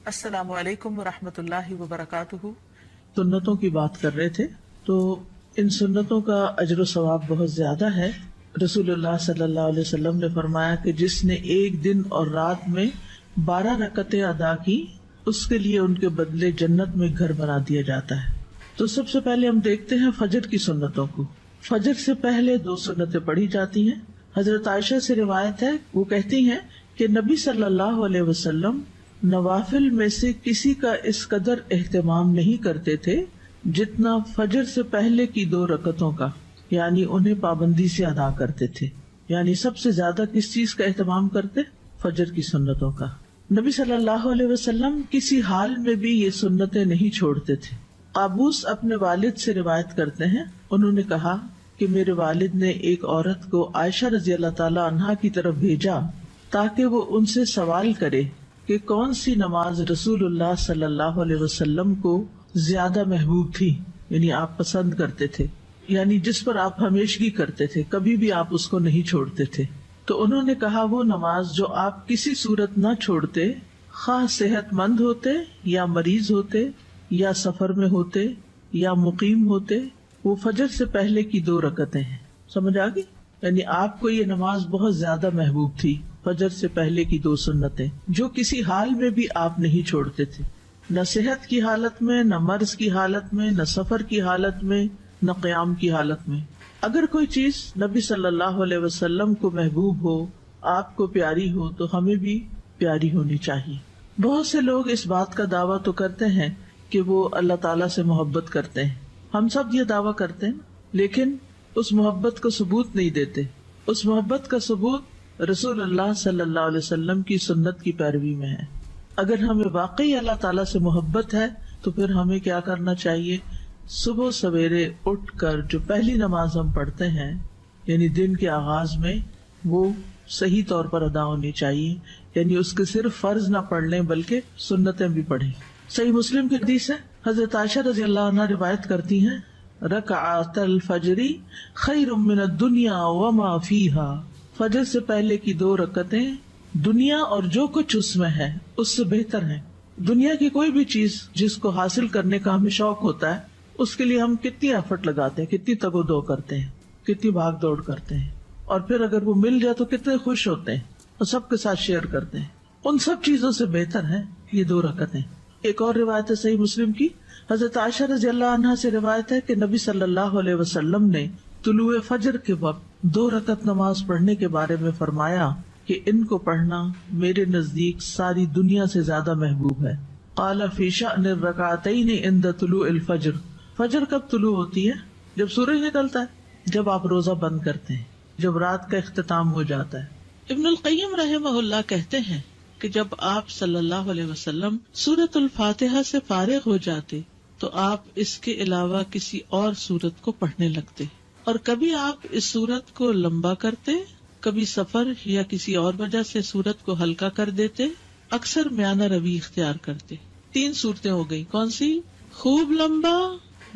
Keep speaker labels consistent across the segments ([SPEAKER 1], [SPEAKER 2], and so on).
[SPEAKER 1] السلام علیکم ورحمۃ اللہ وبرکاتہ۔
[SPEAKER 2] سنتوں کی بات کر رہے تھے تو ان سنتوں کا اجر و ثواب بہت زیادہ ہے۔ رسول اللہ صلی اللہ علیہ وسلم نے فرمایا کہ جس نے ایک دن اور رات میں 12 رکعتیں ادا کی اس کے لیے ان کے بدلے جنت میں گھر بنا دیا جاتا ہے۔ تو سب سے پہلے ہم دیکھتے ہیں فجر کی سنتوں کو۔ فجر سے پہلے 2 سنتیں پڑھی جاتی ہیں۔ حضرت عائشہ سے روایت ہے، وہ کہتی ہیں کہ نبی صلی اللہ علیہ وسلم نوافل میں سے کسی کا اس قدر اہتمام نہیں کرتے تھے جتنا فجر سے پہلے کی 2 رکعتوں کا، یعنی انہیں پابندی سے ادا کرتے تھے۔ یعنی سب سے زیادہ کس چیز کا اہتمام کرتے؟ فجر کی سنتوں کا۔ نبی صلی اللہ علیہ وسلم کسی حال میں بھی یہ سنتیں نہیں چھوڑتے تھے۔ قابوس اپنے والد سے روایت کرتے ہیں، انہوں نے کہا کہ میرے والد نے ایک عورت کو عائشہ رضی اللہ تعالی عنہا کی طرف بھیجا تاکہ وہ ان سے سوال کرے کہ کون سی نماز رسول اللہ صلی اللہ علیہ وسلم کو زیادہ محبوب تھی، یعنی آپ پسند کرتے تھے، یعنی جس پر آپ ہمیشگی کرتے تھے، کبھی بھی آپ اس کو نہیں چھوڑتے تھے۔ تو انہوں نے کہا وہ نماز جو آپ کسی صورت نہ چھوڑتے، خواہ صحت مند ہوتے یا مریض ہوتے یا سفر میں ہوتے یا مقیم ہوتے، وہ فجر سے پہلے کی 2 رکعتیں ہیں۔ سمجھ آ گئی؟ یعنی آپ کو یہ نماز بہت زیادہ محبوب تھی، فجر سے پہلے کی 2 سنتیں جو کسی حال میں بھی آپ نہیں چھوڑتے تھے، نہ صحت کی حالت میں، نہ مرض کی حالت میں، نہ سفر کی حالت میں، نہ قیام کی حالت میں۔ اگر کوئی چیز نبی صلی اللہ علیہ وسلم کو محبوب ہو، آپ کو پیاری ہو، تو ہمیں بھی پیاری ہونی چاہیے۔ بہت سے لوگ اس بات کا دعویٰ تو کرتے ہیں کہ وہ اللہ تعالیٰ سے محبت کرتے ہیں، ہم سب یہ دعویٰ کرتے ہیں، لیکن اس محبت کو ثبوت نہیں دیتے۔ اس محبت کا ثبوت رسول اللہ صلی اللہ علیہ وسلم کی سنت کی پیروی میں ہے۔ اگر ہمیں واقعی اللہ تعالیٰ سے محبت ہے تو پھر ہمیں کیا کرنا چاہیے؟ صبح سویرے اٹھ کر جو پہلی نماز ہم پڑھتے ہیں، یعنی دن کے آغاز میں، وہ صحیح طور پر ادا ہونی چاہیے، یعنی اس کے صرف فرض نہ پڑھ لیں بلکہ سنتیں بھی پڑھیں۔ صحیح مسلم کی حدیث ہے، حضرت عائشہ رضی اللہ عنہا روایت کرتی ہیں، رکعت الفجر خیر من الدنیا وما فیہا، فجر سے پہلے کی 2 رکعتیں دنیا اور جو کچھ اس میں ہے اس سے بہتر ہیں۔ دنیا کی کوئی بھی چیز جس کو حاصل کرنے کا ہمیں شوق ہوتا ہے، اس کے لیے ہم کتنی ایفرٹ لگاتے ہیں، کتنی تگ و دو کرتے ہیں، کتنی بھاگ دوڑ کرتے ہیں، اور پھر اگر وہ مل جائے تو کتنے خوش ہوتے ہیں اور سب کے ساتھ شیئر کرتے ہیں۔ ان سب چیزوں سے بہتر ہے یہ 2 رکعتیں۔ ایک اور روایت ہے صحیح مسلم کی، حضرت عائشہ رضی اللہ عنہا سے روایت ہے کہ نبی صلی اللہ علیہ وسلم نے طلوع فجر کے وقت 2 رکعت نماز پڑھنے کے بارے میں فرمایا کہ ان کو پڑھنا میرے نزدیک ساری دنیا سے زیادہ محبوب ہے۔ قال فی شأن الرکعتین عند طلوع الفجر، فجر کب طلوع ہوتی ہے؟ جب سورج نکلتا ہے، جب آپ روزہ بند کرتے ہیں، جب رات کا اختتام ہو جاتا ہے۔ ابن القیم رحمہ اللہ کہتے ہیں کہ جب آپ صلی اللہ علیہ وسلم سورۃ الفاتحہ سے فارغ ہو جاتے تو آپ اس کے علاوہ کسی اور سورت کو پڑھنے لگتے، اور کبھی آپ اس سورت کو لمبا کرتے، کبھی سفر یا کسی اور وجہ سے سورت کو ہلکا کر دیتے، اکثر میانہ روی اختیار کرتے۔ 3 صورتیں ہو گئی، کون سی؟ خوب لمبا،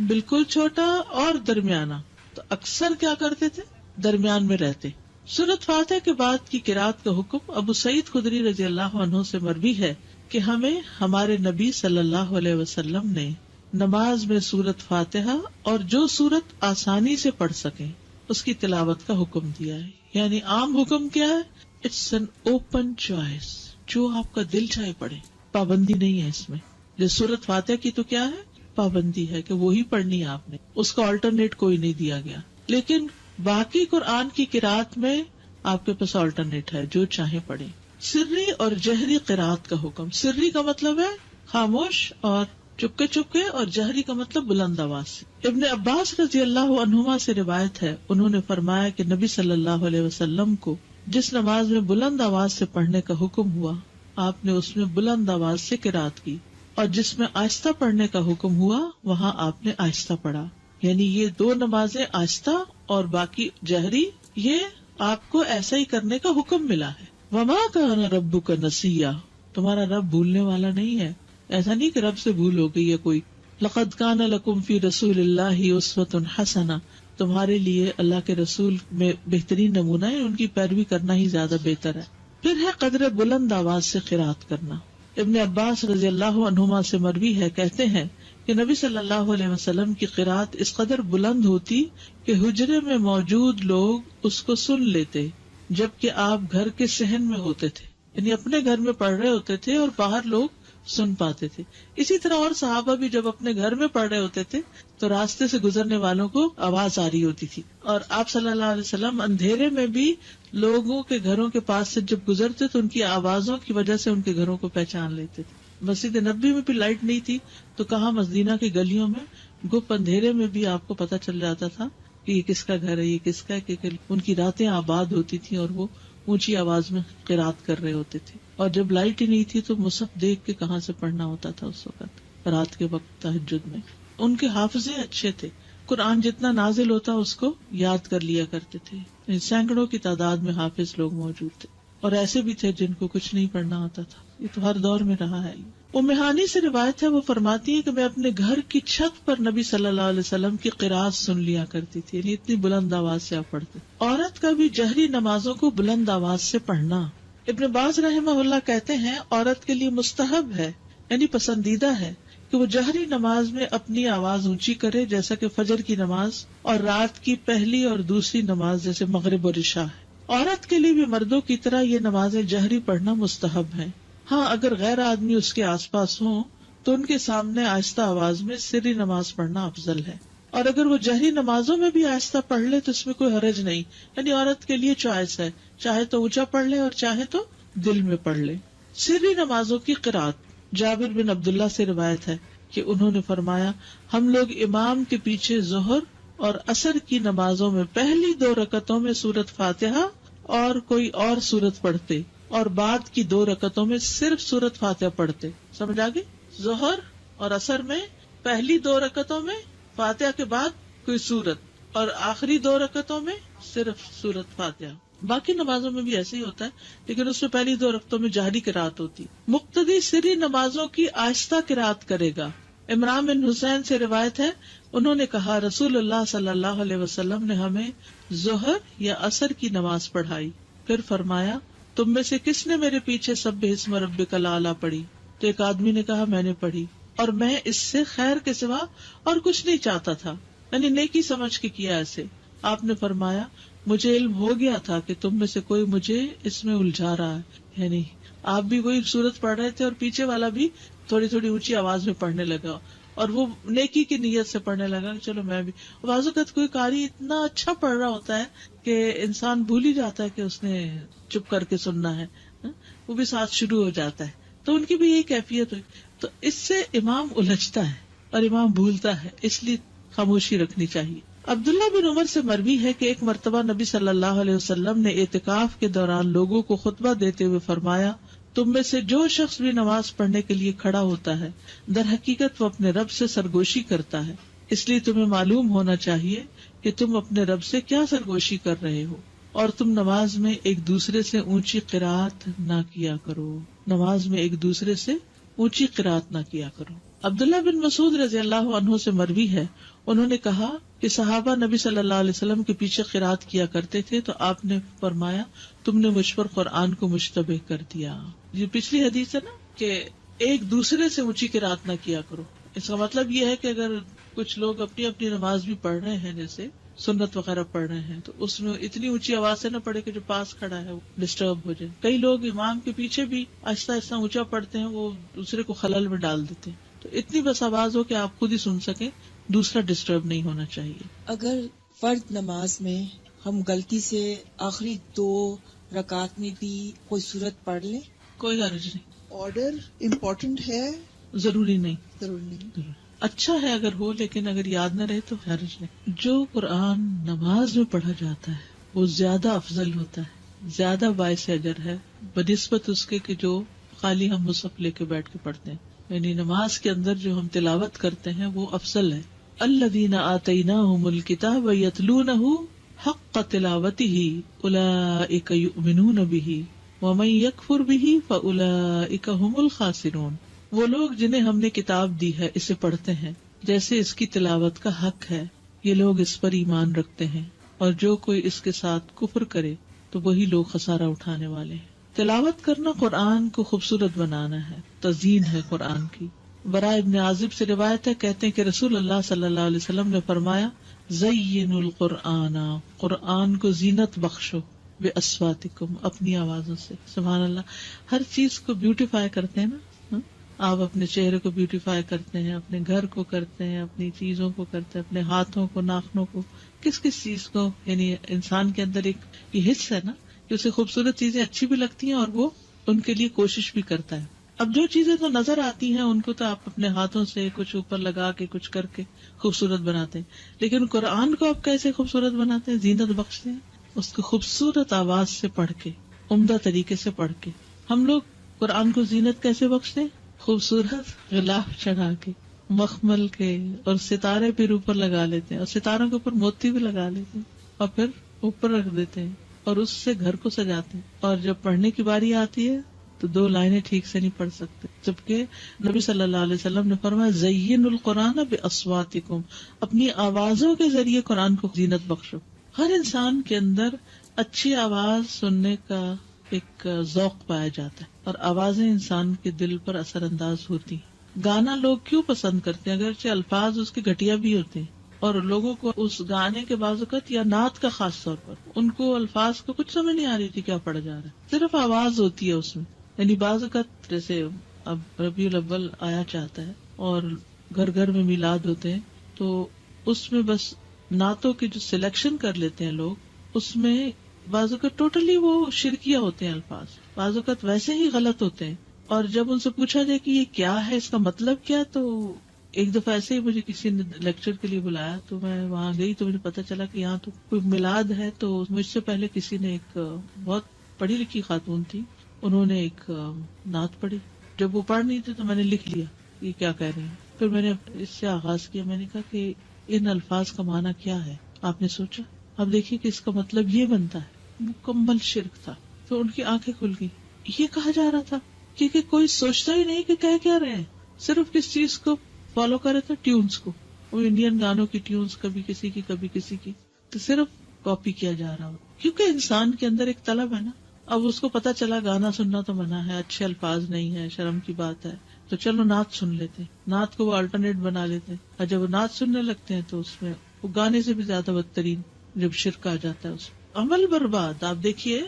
[SPEAKER 2] بالکل چھوٹا اور درمیانہ۔ تو اکثر کیا کرتے تھے؟ درمیان میں رہتے۔ سورۃ فاتحہ کے بعد کی قرات کا حکم ابو سعید خدری رضی اللہ عنہ سے مروی ہے کہ ہمیں ہمارے نبی صلی اللہ علیہ وسلم نے نماز میں سورۃ فاتحہ اور جو سورت آسانی سے پڑھ سکیں اس کی تلاوت کا حکم دیا ہے۔ یعنی عام حکم کیا ہے؟ اٹس این اوپن چوائس، جو آپ کا دل چاہے پڑھے، پابندی نہیں ہے اس میں۔ جو سورۃ فاتحہ کی تو کیا ہے؟ پابندی ہے کہ وہی پڑھنی ہے آپ نے، اس کا آلٹرنیٹ کوئی نہیں دیا گیا۔ لیکن باقی قرآن کی قرات میں آپ کے پاس آلٹرنیٹ ہے، جو چاہے پڑھیں۔ سری اور جہری قرات کا حکم، سری کا مطلب ہے خاموش اور چپکے چپکے، اور جہری کا مطلب بلند آواز سے۔ ابن عباس رضی اللہ عنہما سے روایت ہے، انہوں نے فرمایا کہ نبی صلی اللہ علیہ وسلم کو جس نماز میں بلند آواز سے پڑھنے کا حکم ہوا، آپ نے اس میں بلند آواز سے قرات کی، اور جس میں آہستہ پڑھنے کا حکم ہوا وہاں آپ نے آہستہ پڑھا۔ یعنی یہ 2 نمازیں آہستہ اور باقی جہری، یہ آپ کو ایسا ہی کرنے کا حکم ملا ہے۔ وما کان ربک نسیا، تمہارا رب بھولنے والا نہیں ہے۔ ایسا نہیں کہ رب سے بھول ہو گئی ہے کوئی۔ لقد کان لکم فی رسول اللہ اسوۃ حسنہ، تمہارے لیے اللہ کے رسول میں بہترین نمونہ ہے، ان کی پیروی کرنا ہی زیادہ بہتر ہے۔ پھر ہے قدر بلند آواز سے قرات کرنا، ابن عباس رضی اللہ عنہما سے مروی ہے، کہتے ہیں کہ نبی صلی اللہ علیہ وسلم کی قرات اس قدر بلند ہوتی کہ حجرے میں موجود لوگ اس کو سن لیتے، جبکہ آپ گھر کے صحن میں ہوتے تھے، یعنی اپنے گھر میں پڑھ رہے ہوتے تھے اور باہر لوگ سن پاتے تھے. اسی طرح اور صحابہ بھی جب اپنے گھر میں پڑھ رہے ہوتے تھے تو راستے سے گزرنے والوں کو آواز آ رہی ہوتی تھی، اور آپ صلی اللہ علیہ وسلم اندھیرے میں بھی لوگوں کے گھروں کے پاس سے جب گزرتے تو ان کی آوازوں کی وجہ سے ان کے گھروں کو پہچان لیتے تھے. مسجد نبوی میں بھی لائٹ نہیں تھی تو کہاں مدینہ کی گلیوں میں گپ اندھیرے میں بھی آپ کو پتہ چل جاتا تھا کہ یہ کس کا گھر ہے، یہ کس کا ہے، کہ ان کی راتیں آباد ہوتی تھیں اور وہ اونچی آواز میں قرات کر رہے ہوتے تھے. اور جب لائٹ ہی نہیں تھی تو مصحف دیکھ کے کہاں سے پڑھنا ہوتا تھا اس وقت رات کے وقت تہجد میں. ان کے حافظے اچھے تھے، قرآن جتنا نازل ہوتا اس کو یاد کر لیا کرتے تھے. سینکڑوں کی تعداد میں حافظ لوگ موجود تھے، اور ایسے بھی تھے جن کو کچھ نہیں پڑھنا ہوتا تھا. یہ تو ہر دور میں رہا ہے. ام ہانی سے روایت ہے، وہ فرماتی ہے کہ میں اپنے گھر کی چھت پر نبی صلی اللہ علیہ وسلم کی قرات سن لیا کرتی تھی، یعنی اتنی بلند آواز سے آپ پڑھتے. عورت کا بھی جہری نمازوں کو بلند آواز سے پڑھنا. ابن باز رحمہ اللہ کہتے ہیں عورت کے لیے مستحب ہے، یعنی پسندیدہ ہے کہ وہ جہری نماز میں اپنی آواز اونچی کرے، جیسا کہ فجر کی نماز اور رات کی پہلی اور دوسری نماز جیسے مغرب اور عشاء ہے. عورت کے لیے بھی مردوں کی طرح یہ نمازیں جہری پڑھنا مستحب ہے. ہاں، اگر غیر آدمی اس کے آس پاس ہوں تو ان کے سامنے آہستہ آواز میں سری نماز پڑھنا افضل ہے، اور اگر وہ جہری نمازوں میں بھی آہستہ پڑھ لے تو اس میں کوئی حرج نہیں، یعنی عورت کے لیے چوائس ہے، چاہے تو اونچا پڑھ لے اور چاہے تو دل میں پڑھ لے. سری نمازوں کی قرات. جابر بن عبداللہ سے روایت ہے کہ انہوں نے فرمایا ہم لوگ امام کے پیچھے ظہر اور عصر کی نمازوں میں پہلی 2 رکعتوں میں سورۃ فاتحہ اور کوئی اور سورت پڑھتے، اور بعد کی 2 رکعتوں میں صرف سورۃ فاتحہ پڑھتے. سمجھ آگے؟ ظہر اور عصر میں پہلی 2 رکعتوں میں فاتحہ کے بعد کوئی سورت، اور آخری 2 رکعتوں میں صرف سورۃ فاتحہ. باقی نمازوں میں بھی ایسے ہی ہوتا ہے، لیکن اس میں پہلی 2 رکعتوں میں جہری قرات ہوتی. مقتدی سری نمازوں کی آہستہ قرات کرے گا. عمران بن حسین سے روایت ہے، انہوں نے کہا رسول اللہ صلی اللہ علیہ وسلم نے ہمیں ظہر یا عصر کی نماز پڑھائی، پھر فرمایا تم میں سے کس نے میرے پیچھے سبح اسم ربک الاعلی پڑھی؟ تو ایک آدمی نے کہا میں نے پڑھی، اور میں اس سے خیر کے سوا اور کچھ نہیں چاہتا تھا، یعنی نیکی سمجھ کے کیا ایسے. آپ نے فرمایا مجھے علم ہو گیا تھا کہ تم میں سے کوئی مجھے اس میں الجھا رہا ہے، یعنی آپ بھی وہی سورت پڑھ رہے تھے اور پیچھے والا بھی تھوڑی تھوڑی اونچی آواز میں پڑھنے لگا، اور وہ نیکی کی نیت سے پڑھنے لگا کہ چلو میں بھی. بعض اوقات کوئی قاری اتنا اچھا پڑھ رہا ہوتا ہے کہ انسان بھول ہی جاتا ہے کہ اس نے چپ کر کے سننا ہے، وہ بھی ساتھ شروع ہو جاتا ہے. تو ان کی بھی یہی کیفیت ہوئی، تو اس سے امام الجھتا ہے اور امام بھولتا ہے، اس لیے خاموشی رکھنی چاہیے. عبداللہ بن عمر سے مروی ہے کہ ایک مرتبہ نبی صلی اللہ علیہ وسلم نے اعتکاف کے دوران لوگوں کو خطبہ دیتے ہوئے فرمایا تم میں سے جو شخص بھی نماز پڑھنے کے لیے کھڑا ہوتا ہے در حقیقت وہ اپنے رب سے سرگوشی کرتا ہے، اس لیے تمہیں معلوم ہونا چاہیے کہ تم اپنے رب سے کیا سرگوشی کر رہے ہو، اور تم نماز میں ایک دوسرے سے اونچی قرات نہ کیا کرو. نماز میں ایک دوسرے سے اونچی قرات نہ کیا کرو. عبداللہ بن مسعود رضی اللہ عنہ سے مروی ہے، انہوں نے کہا کہ صحابہ نبی صلی اللہ علیہ وسلم کے پیچھے قرات کیا کرتے تھے تو آپ نے فرمایا تم نے مجھ پر قرآن کو مشتبہ کر دیا. یہ پچھلی حدیث ہے نا کہ ایک دوسرے سے اونچی قرات نہ کیا کرو. اس کا مطلب یہ ہے کہ اگر کچھ لوگ اپنی اپنی نماز بھی پڑھ رہے ہیں، جیسے سنت وغیرہ پڑھ رہے ہیں، تو اس میں اتنی اونچی آواز سے نہ پڑھے کہ جو پاس کھڑا ہے وہ ڈسٹرب ہو جائے. کئی لوگ امام کے پیچھے بھی آہستہ آہستہ اونچا پڑھتے ہیں، وہ دوسرے کو خلل میں ڈال دیتے ہیں. تو اتنی بس آواز ہو کہ آپ خود ہی سن سکیں، دوسرا ڈسٹرب نہیں ہونا چاہیے.
[SPEAKER 3] اگر فرض نماز میں ہم غلطی سے آخری 2 رکعت میں بھی کوئی سورت پڑھ لیں،
[SPEAKER 2] کوئی حرج نہیں.
[SPEAKER 4] آرڈر امپورٹنٹ ہے،
[SPEAKER 2] ضروری نہیں.
[SPEAKER 4] ضروری نہیں.
[SPEAKER 2] اچھا ہے اگر ہو، لیکن اگر یاد نہ رہے تو حرج نہیں. جو قرآن نماز میں پڑھا جاتا ہے وہ زیادہ افضل ہوتا ہے، زیادہ باعث اجر ہے بنسبت اس کے کہ جو خالی ہم مصحف لے کے بیٹھ کے پڑھتے ہیں. یعنی نماز کے اندر جو ہم تلاوت کرتے ہیں وہ افضل ہے. الذین آتیناہم الکتاب یتلونہ حق تلاوتہ اولئک یؤمنون بہ ومن یکفر بہ فاولئک ھم الخاسرون. وہ لوگ جنہیں ہم نے کتاب دی ہے اسے پڑھتے ہیں جیسے اس کی تلاوت کا حق ہے، یہ لوگ اس پر ایمان رکھتے ہیں، اور جو کوئی اس کے ساتھ کفر کرے تو وہی لوگ خسارہ اٹھانے والے ہیں. تلاوت کرنا قرآن کو خوبصورت بنانا ہے، تزیین ہے قرآن کی. براء ابن عازب سے روایت ہے، کہتے ہیں کہ رسول اللہ صلی اللہ علیہ وسلم نے فرمایا زینوا القرآن، قرآن کو زینت بخشو باصواتکم، اپنی آوازوں سے. سبحان اللہ. ہر چیز کو بیوٹیفائی کرتے ہیں نا، آپ اپنے چہرے کو بیوٹیفائی کرتے ہیں، اپنے گھر کو کرتے ہیں، اپنی چیزوں کو کرتے ہیں، اپنے ہاتھوں کو، ناخنوں کو، کس کس چیز کو. یعنی انسان کے اندر ایک یہ حص ہے نا کہ اسے خوبصورت چیزیں اچھی بھی لگتی ہیں اور وہ ان کے لیے کوشش بھی کرتا ہے. اب جو چیزیں تو نظر آتی ہیں ان کو تو آپ اپنے ہاتھوں سے کچھ اوپر لگا کے کچھ کر کے خوبصورت بناتے ہیں، لیکن قرآن کو آپ کیسے خوبصورت بناتے ہیں، زینت بخشتے ہیں اس کو خوبصورت آواز سے پڑھ کے، عمدہ طریقے سے پڑھ کے. ہم لوگ قرآن کو زینت کیسے بخشتے ہیں؟ خوبصورت غلاف چڑھا کے، مخمل کے، اور ستارے پھر اوپر لگا لیتے ہیں، اور ستاروں کے اوپر موتی بھی لگا لیتے ہیں، اور پھر اوپر رکھ دیتے ہیں، اور اس سے گھر کو سجاتے ہیں. اور جب پڑھنے کی باری آتی ہے تو 2 لائنیں ٹھیک سے نہیں پڑھ سکتے، جبکہ نبی صلی اللہ علیہ وسلم نے فرمایا زین القرآن باصواتکم، اپنی آوازوں کے ذریعے قرآن کو زینت بخشو. ہر انسان کے اندر اچھی آواز سننے کا ایک ذوق پایا جاتا ہے، اور آوازیں انسان کے دل پر اثر انداز ہوتی ہیں. گانا لوگ کیوں پسند کرتے ہیں؟ اگرچہ الفاظ اس کے گھٹیا بھی ہوتے ہیں، اور لوگوں کو اس گانے کے بعض اوقات یا نعت کا خاص طور پر ان کو الفاظ کو کچھ سمجھ نہیں آ رہی تھی کیا پڑھا جا رہا ہے، صرف آواز ہوتی ہے اس میں. یعنی بعض اوقات جیسے اب ربیع الاول آیا چاہتا ہے اور گھر گھر میں میلاد ہوتے ہیں، تو اس میں بس نعتوں کی جو سلیکشن کر لیتے ہیں لوگ، اس میں بعض اوقات ٹوٹلی وہ شرکیہ ہوتے ہیں الفاظ، بعض اوقات ویسے ہی غلط ہوتے ہیں. اور جب ان سے پوچھا جائے کہ یہ کیا ہے، اس کا مطلب کیا، تو ایک دفعہ ایسے ہی مجھے کسی نے لیکچر کے لیے بلایا تو میں وہاں گئی تو مجھے پتا چلا کہ یہاں تو کوئی میلاد ہے. تو مجھ سے پہلے کسی نے، ایک بہت پڑھی لکھی خاتون تھی، انہوں نے ایک نعت پڑھی. جب وہ پڑھ نہیں تھی تو میں نے لکھ لیا یہ کیا کہہ رہے ہیں. پھر میں نے اس سے آغاز کیا، میں نے کہا کہ ان الفاظ کا معنی کیا ہے. آپ نے سوچا؟ اب دیکھیے کہ اس کا مطلب یہ بنتا ہے. مکمل شرک تھا. تو ان کی آنکھیں کھل گئی. یہ کہا جا رہا تھا کیونکہ کوئی سوچتا ہی نہیں کہ کیا رہے ہیں، صرف کس چیز کو فالو کر رہے تھے، ٹیونز کو. وہ انڈین گانوں کی ٹیونز، کبھی کسی کی کبھی کسی کی، تو صرف کاپی کیا جا رہا ہو. کیونکہ انسان کے اندر ایک طلب ہے نا. اب اس کو پتا چلا گانا سننا تو منع ہے، اچھے الفاظ نہیں ہے، شرم کی بات ہے، تو چلو نعت سن لیتے. نعت کو وہ الٹرنیٹ بنا لیتے، اور جب وہ نعت سننے لگتے ہیں تو اس میں وہ گانے سے بھی زیادہ بدترین جب شرک آ جاتا ہے اس میں عمل برباد. آپ دیکھیے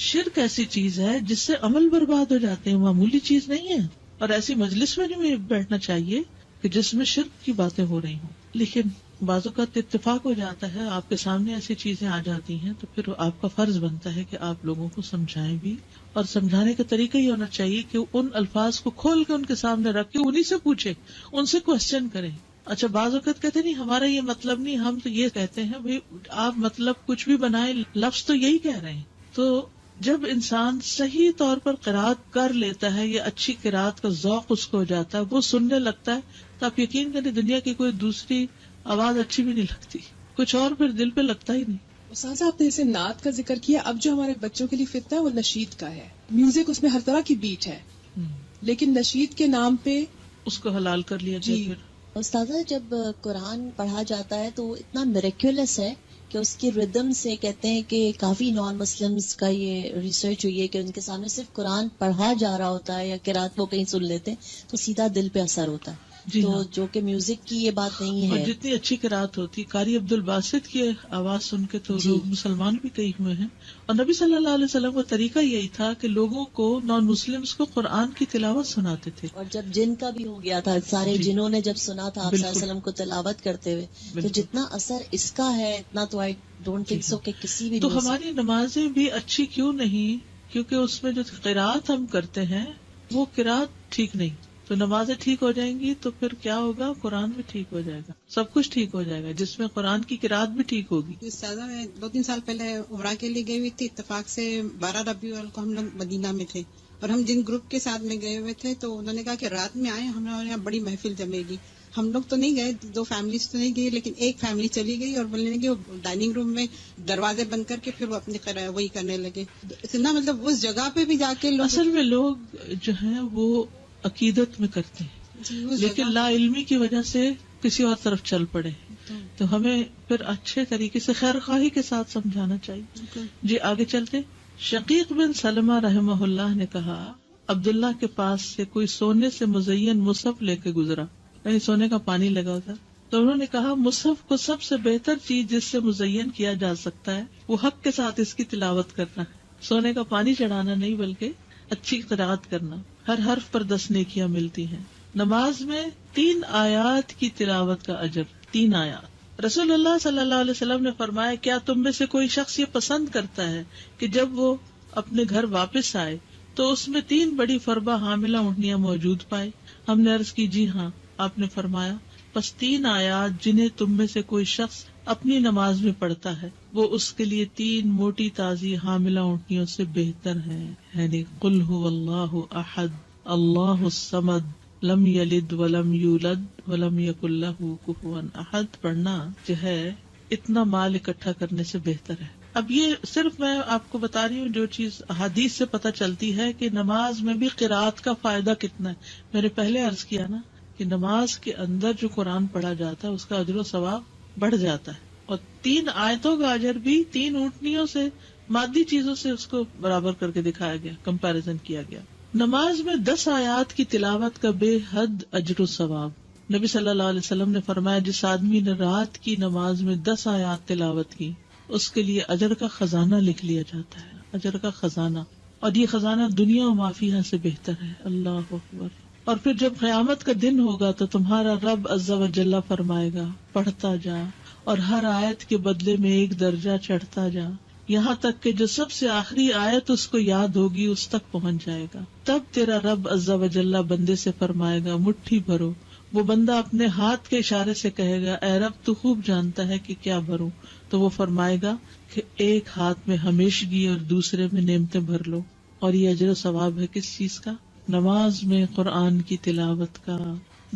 [SPEAKER 2] شرک ایسی چیز ہے جس سے عمل برباد ہو جاتے ہیں، معمولی چیز نہیں ہے. اور ایسی مجلس میں نہیں بیٹھنا چاہیے کہ جس میں شرک کی باتیں ہو رہی ہوں. لیکن بعض اوقات اتفاق ہو جاتا ہے، آپ کے سامنے ایسی چیزیں آ جاتی ہیں تو پھر آپ کا فرض بنتا ہے کہ آپ لوگوں کو سمجھائیں بھی. اور سمجھانے کا طریقہ یہ ہونا چاہیے کہ ان الفاظ کو کھول کے ان کے سامنے رکھ کے انہیں سے پوچھے، ان سے کوشچن کریں. اچھا بعض اوقات کہتے نہیں ہمارا یہ مطلب نہیں، ہم تو یہ کہتے ہیں. بھائی آپ مطلب کچھ بھی بنائیں، لفظ تو یہی کہہ رہے ہیں. تو جب انسان صحیح طور پر قرات کر لیتا ہے یا اچھی قرات کا ذوق اس کو ہو جاتا ہے، وہ سننے لگتا ہے، تو آپ یقین کریں دنیا کی کوئی دوسری آواز اچھی بھی نہیں لگتی، کچھ اور پھر دل پہ لگتا ہی نہیں.
[SPEAKER 5] استاذہ آپ نے جیسے نعت کا ذکر کیا، اب جو ہمارے بچوں کے لیے فتنہ ہے وہ نشید کا ہے. میوزک اس میں ہر طرح کی بیٹ ہے، لیکن نشید کے نام پہ
[SPEAKER 2] اس کو حلال کر لیا
[SPEAKER 5] جی.
[SPEAKER 2] پھر
[SPEAKER 6] استاذہ جب قرآن پڑھا جاتا ہے تو اتنا میریکولس ہے کہ اس کی ردم سے کہتے ہیں کہ کافی نان مسلمز کا یہ ریسرچ ہوئی ہے کہ ان کے سامنے صرف قرآن پڑھا جا رہا ہوتا ہے یا قرات وہ کہیں سن لیتے ہیں تو سیدھا دل پہ اثر ہوتا ہے.
[SPEAKER 2] جی
[SPEAKER 6] تو
[SPEAKER 2] ہاں.
[SPEAKER 6] جو کہ میوزک کی یہ بات نہیں
[SPEAKER 2] اور
[SPEAKER 6] ہے.
[SPEAKER 2] جتنی اچھی قرات ہوتی، قاری عبد الباسط کی آواز سن کے تو
[SPEAKER 6] جی.
[SPEAKER 2] لوگ مسلمان بھی کئی ہوئے ہیں. اور نبی صلی اللہ علیہ وسلم کا طریقہ یہی تھا کہ لوگوں کو، نان مسلمز کو قرآن کی تلاوت سناتے تھے.
[SPEAKER 6] اور جب جن کا بھی ہو گیا تھا، سارے
[SPEAKER 2] جی.
[SPEAKER 6] جنہوں نے جب سنا تھا آپ صلی اللہ علیہ
[SPEAKER 2] بالکل.
[SPEAKER 6] وسلم کو تلاوت کرتے ہوئے، تو
[SPEAKER 2] بالکل.
[SPEAKER 6] جتنا اثر اس کا ہے اتنا تو آئی ڈونٹ تھنک سو کہ کسی بھی
[SPEAKER 2] تو
[SPEAKER 6] news-
[SPEAKER 2] ہماری نمازیں بھی اچھی کیوں نہیں؟ کیونکہ اس میں جو قرات ہم کرتے ہیں وہ قرات ٹھیک نہیں. تو نمازیں ٹھیک ہو جائیں گی تو پھر کیا ہوگا؟ قرآن بھی ٹھیک ہو جائے گا، سب کچھ ٹھیک ہو جائے گا، جس میں قرآن کی قرات بھی ٹھیک ہوگی.
[SPEAKER 7] استاذہ میں 2-3 سال پہلے عمرہ کے لیے گئی ہوئی تھی. اتفاق سے 12 ربیع الاول کو ہم لوگ مدینہ میں تھے، اور ہم جن گروپ کے ساتھ میں گئے ہوئے تھے تو انہوں نے کہا کہ رات میں آئے، ہمارے یہاں بڑی محفل جمے گی. ہم لوگ تو نہیں گئے، 2 فیملیز تو نہیں گئی، لیکن ایک فیملی چلی گئی اور بولنے لگے وہ ڈائننگ روم میں دروازے بند کر کے پھر وہ اپنی وہی کرنے لگے. اتنا مطلب اس جگہ پہ بھی جا کے لوگ
[SPEAKER 2] اصل میں لوگ جو ہیں وہ عقیدت میں کرتے ہیں، لیکن لا علمی کی وجہ سے کسی اور طرف چل پڑے. تو ہمیں پھر اچھے طریقے سے خیر خواہی کے ساتھ سمجھانا چاہیے. جی آگے چلتے. شقیق بن سلمہ رحمہ اللہ نے کہا عبداللہ کے پاس سے کوئی سونے سے مزین مصحف لے کے گزرا، یعنی سونے کا پانی لگا ہوتا، تو انہوں نے کہا مصحف کو سب سے بہتر چیز جس سے مزین کیا جا سکتا ہے وہ حق کے ساتھ اس کی تلاوت کرنا ہے، سونے کا پانی چڑھانا نہیں بلکہ اچھی قرأت کرنا، ہر حرف پر 10 نیکیاں ملتی ہیں۔ نماز میں 3 آیات کی تلاوت کا اجر، 3 آیات۔ رسول اللہ صلی اللہ علیہ وسلم نے فرمایا کیا تم میں سے کوئی شخص یہ پسند کرتا ہے کہ جب وہ اپنے گھر واپس آئے تو اس میں 3 بڑی فربہ حاملہ اونٹنیاں موجود پائے؟ ہم نے عرض کی جی ہاں۔ آپ نے فرمایا بس 3 آیات جنہیں تم میں سے کوئی شخص اپنی نماز میں پڑھتا ہے وہ اس کے لیے 3 موٹی تازی حاملہ اونٹنیوں سے بہتر ہے، یعنی قل هو اللہ احد اللہ الصمد لم یلد ولم یولد ولم یکن لہ کفوا احد پڑھنا جو ہے اتنا مال اکٹھا کرنے سے بہتر ہے۔ اب یہ صرف میں آپ کو بتا رہی ہوں جو چیز احادیث سے پتہ چلتی ہے کہ نماز میں بھی قرات کا فائدہ کتنا ہے۔ میں نے پہلے عرض کیا نا کہ نماز کے اندر جو قرآن پڑھا جاتا ہے اس کا اجر و ثواب بڑھ جاتا ہے، اور 3 آیتوں کا اجر بھی 3 اونٹنیوں سے، مادی چیزوں سے اس کو برابر کر کے دکھایا گیا، کمپیریزن کیا گیا۔ نماز میں 10 آیات کی تلاوت کا بے حد اجر و ثواب۔ نبی صلی اللہ علیہ وسلم نے فرمایا جس آدمی نے رات کی نماز میں 10 آیات تلاوت کی اس کے لیے اجر کا خزانہ لکھ لیا جاتا ہے، اجر کا خزانہ، اور یہ خزانہ دنیا و ما فیہا سے بہتر ہے۔ اللہ اکبر۔ اور پھر جب قیامت کا دن ہوگا تو تمہارا رب عز و جل فرمائے گا پڑھتا جا اور ہر آیت کے بدلے میں 1 درجہ چڑھتا جا، یہاں تک کہ جو سب سے آخری آیت اس کو یاد ہوگی اس تک پہنچ جائے گا۔ تب تیرا رب عز و جل بندے سے فرمائے گا مٹھی بھرو۔ وہ بندہ اپنے ہاتھ کے اشارے سے کہے گا اے رب تو خوب جانتا ہے کہ کیا بھروں، تو وہ فرمائے گا کہ ایک ہاتھ میں ہمیشگی اور دوسرے میں نعمتیں بھر لو۔ اور یہ اجر و ثواب ہے کس چیز کا؟ نماز میں قرآن کی تلاوت کا۔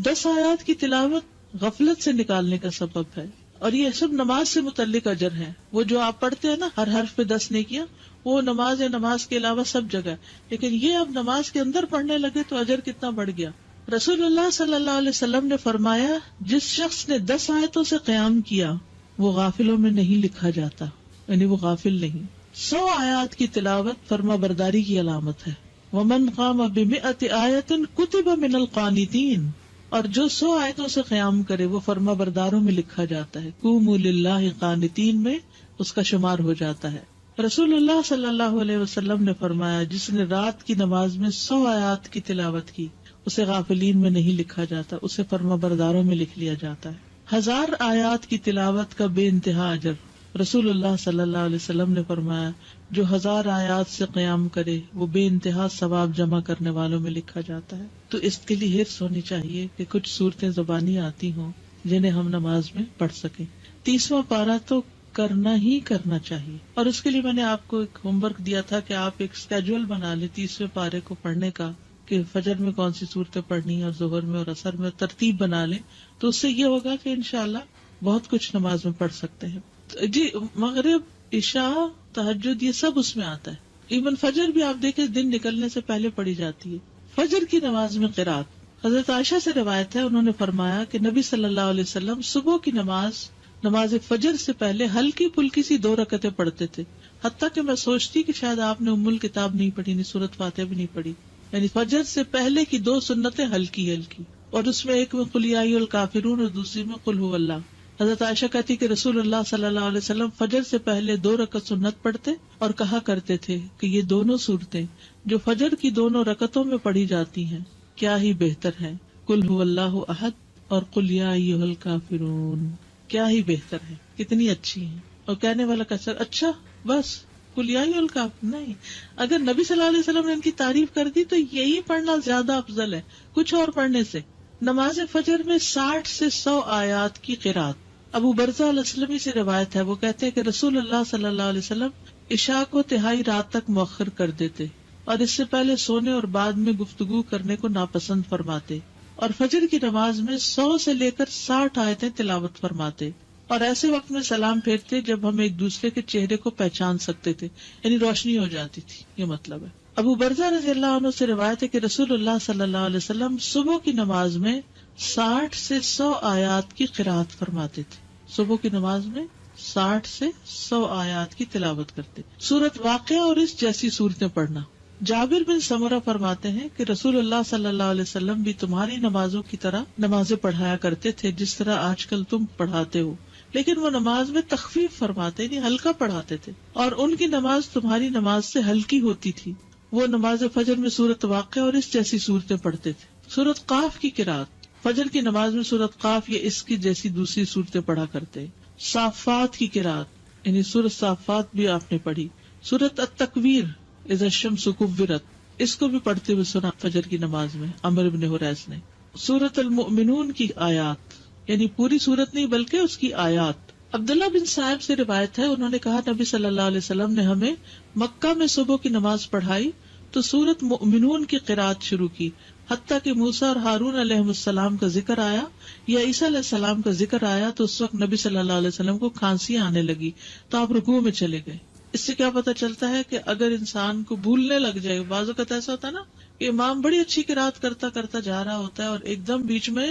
[SPEAKER 2] 10 آیات کی تلاوت غفلت سے نکالنے کا سبب ہے، اور یہ سب نماز سے متعلق اجر ہے۔ وہ جو آپ پڑھتے ہیں نا ہر حرف پہ 10 نیکیاں، وہ نماز یا نماز کے علاوہ سب جگہ، لیکن یہ اب نماز کے اندر پڑھنے لگے تو اجر کتنا بڑھ گیا۔ رسول اللہ صلی اللہ علیہ وسلم نے فرمایا جس شخص نے 10 آیتوں سے قیام کیا وہ غافلوں میں نہیں لکھا جاتا، یعنی وہ غافل نہیں۔ 100 آیات کی تلاوت فرما برداری کی علامت ہے۔ ومن قام ب100 آیۃ کتب من القانتین، اور جو 100 آیتوں سے قیام کرے وہ فرما برداروں میں لکھا جاتا ہے، قوموا للہ قانتین میں اس کا شمار ہو جاتا ہے۔ رسول اللہ صلی اللہ علیہ وسلم نے فرمایا جس نے رات کی نماز میں 100 آیات کی تلاوت کی اسے غافلین میں نہیں لکھا جاتا، اسے فرما برداروں میں لکھ لیا جاتا ہے۔ 1000 آیات کی تلاوت کا بے انتہا اجر۔ رسول اللہ صلی اللہ علیہ وسلم نے فرمایا جو 1000 آیات سے قیام کرے وہ بے انتہا ثواب جمع کرنے والوں میں لکھا جاتا ہے۔ تو اس کے لیے حرص ہونی چاہیے کہ کچھ صورتیں زبانی آتی ہوں جنہیں ہم نماز میں پڑھ سکیں۔ 30واں پارہ تو کرنا ہی کرنا چاہیے، اور اس کے لیے میں نے آپ کو ایک ہوم ورک دیا تھا کہ آپ ایک اسکیجول بنا لیں 30ویں پارے کو پڑھنے کا، کہ فجر میں کون سی صورتیں پڑھنی اور ظہر میں اور عصر میں ترتیب بنا لیں، تو اس سے یہ ہوگا کہ انشاءاللہ بہت کچھ نماز میں پڑھ سکتے ہیں۔ جی مغرب، عشاء، تہجد یہ سب اس میں آتا ہے۔ ایون فجر بھی آپ دیکھیں دن نکلنے سے پہلے پڑھی جاتی ہے۔ فجر کی نماز میں قرات، حضرت عائشہ سے روایت ہے، انہوں نے فرمایا کہ نبی صلی اللہ علیہ وسلم صبح کی نماز فجر سے پہلے ہلکی پھلکی سی 2 رکعتیں پڑھتے تھے، حتیٰ کہ میں سوچتی کہ شاید آپ نے ام الکتاب نہیں پڑھی، نہیں سورۃ فاتحہ بھی نہیں پڑھی۔ یعنی فجر سے پہلے کی 2 سنتیں ہلکی ہلکی، اور اس میں ایک میں قل یا ایھا الکافرون اور دوسری میں قل ھو اللہ۔ حضرت عائشہ کہتی کہ رسول اللہ صلی اللہ علیہ وسلم فجر سے پہلے 2 رکعت سنت پڑھتے اور کہا کرتے تھے کہ یہ دونوں صورتیں جو فجر کی 2 رکعتوں میں پڑھی جاتی ہیں کیا ہی بہتر ہیں، قل ھو اللہ احد اور قل یا ایھا الکافرون، کیا ہی بہتر ہے، کتنی اچھی ہیں۔ اور کہنے والا کثر اچھا بس قل یا ایھا الکافرون نہیں، اگر نبی صلی اللہ علیہ وسلم نے ان کی تعریف کر دی تو یہی پڑھنا زیادہ افضل ہے کچھ اور پڑھنے سے۔ نماز فجر میں 60 سے 100 آیات کی قرات۔ ابو برزہ الاسلمی سے روایت ہے، وہ کہتے ہیں کہ رسول اللہ صلی اللہ علیہ وسلم عشاء کو تہائی رات تک مؤخر کر دیتے اور اس سے پہلے سونے اور بعد میں گفتگو کرنے کو ناپسند فرماتے، اور فجر کی نماز میں 100 سے لے کر 60 آیتیں تلاوت فرماتے، اور ایسے وقت میں سلام پھیرتے جب ہم ایک دوسرے کے چہرے کو پہچان سکتے تھے، یعنی روشنی ہو جاتی تھی، یہ مطلب ہے۔ ابو برزہ رضی اللہ عنہ سے روایت ہے کہ رسول اللہ صلی اللہ علیہ وسلم صبح کی نماز میں 60 سے 100 آیات کی قرات فرماتے تھے۔ صبح کی نماز میں 60 سے 100 آیات کی تلاوت کرتے. سورت واقعہ اور اس جیسی صورتیں پڑھنا. جابر بن سمرہ فرماتے ہیں کہ رسول اللہ صلی اللہ علیہ وسلم بھی تمہاری نمازوں کی طرح نمازیں پڑھایا کرتے تھے جس طرح آج کل تم پڑھاتے ہو، لیکن وہ نماز میں تخفیف فرماتے یعنی ہلکا پڑھاتے تھے، اور ان کی نماز تمہاری نماز سے ہلکی ہوتی تھی. وہ نماز فجر میں سورت واقعہ اور اس جیسی صورتیں پڑھتے تھے. سورت قاف کی قرات، فجر کی نماز میں سورت قاف یا اس کی جیسی دوسری صورتیں پڑھا کرتے. صافات کی قرات یعنی سورت صافات بھی آپ نے پڑھی. سورت التکویر اذا الشمس کورت، اس کو بھی پڑھتے ہوئے سنا فجر کی نماز میں عمر بن حریث نے. سورت المؤمنون کی آیات یعنی پوری سورت نہیں بلکہ اس کی آیات. عبداللہ بن صاحب سے روایت ہے، انہوں نے کہا نبی صلی اللہ علیہ وسلم نے ہمیں مکہ میں صبح کی نماز پڑھائی تو سورت مؤمنون کی قرات شروع کی، حتیٰ کہ موسیٰ اور ہارون علیہ السلام کا ذکر آیا یا عیسیٰ علیہ السلام کا ذکر آیا تو اس وقت نبی صلی اللہ علیہ وسلم کو کھانسی آنے لگی تو آپ رکوع میں چلے گئے. اس سے کیا پتہ چلتا ہے کہ اگر انسان کو بھولنے لگ جائے، بعض اوقات ایسا ہوتا ہے نا کہ امام بڑی اچھی قرات کرتا جا رہا ہوتا ہے اور ایک دم بیچ میں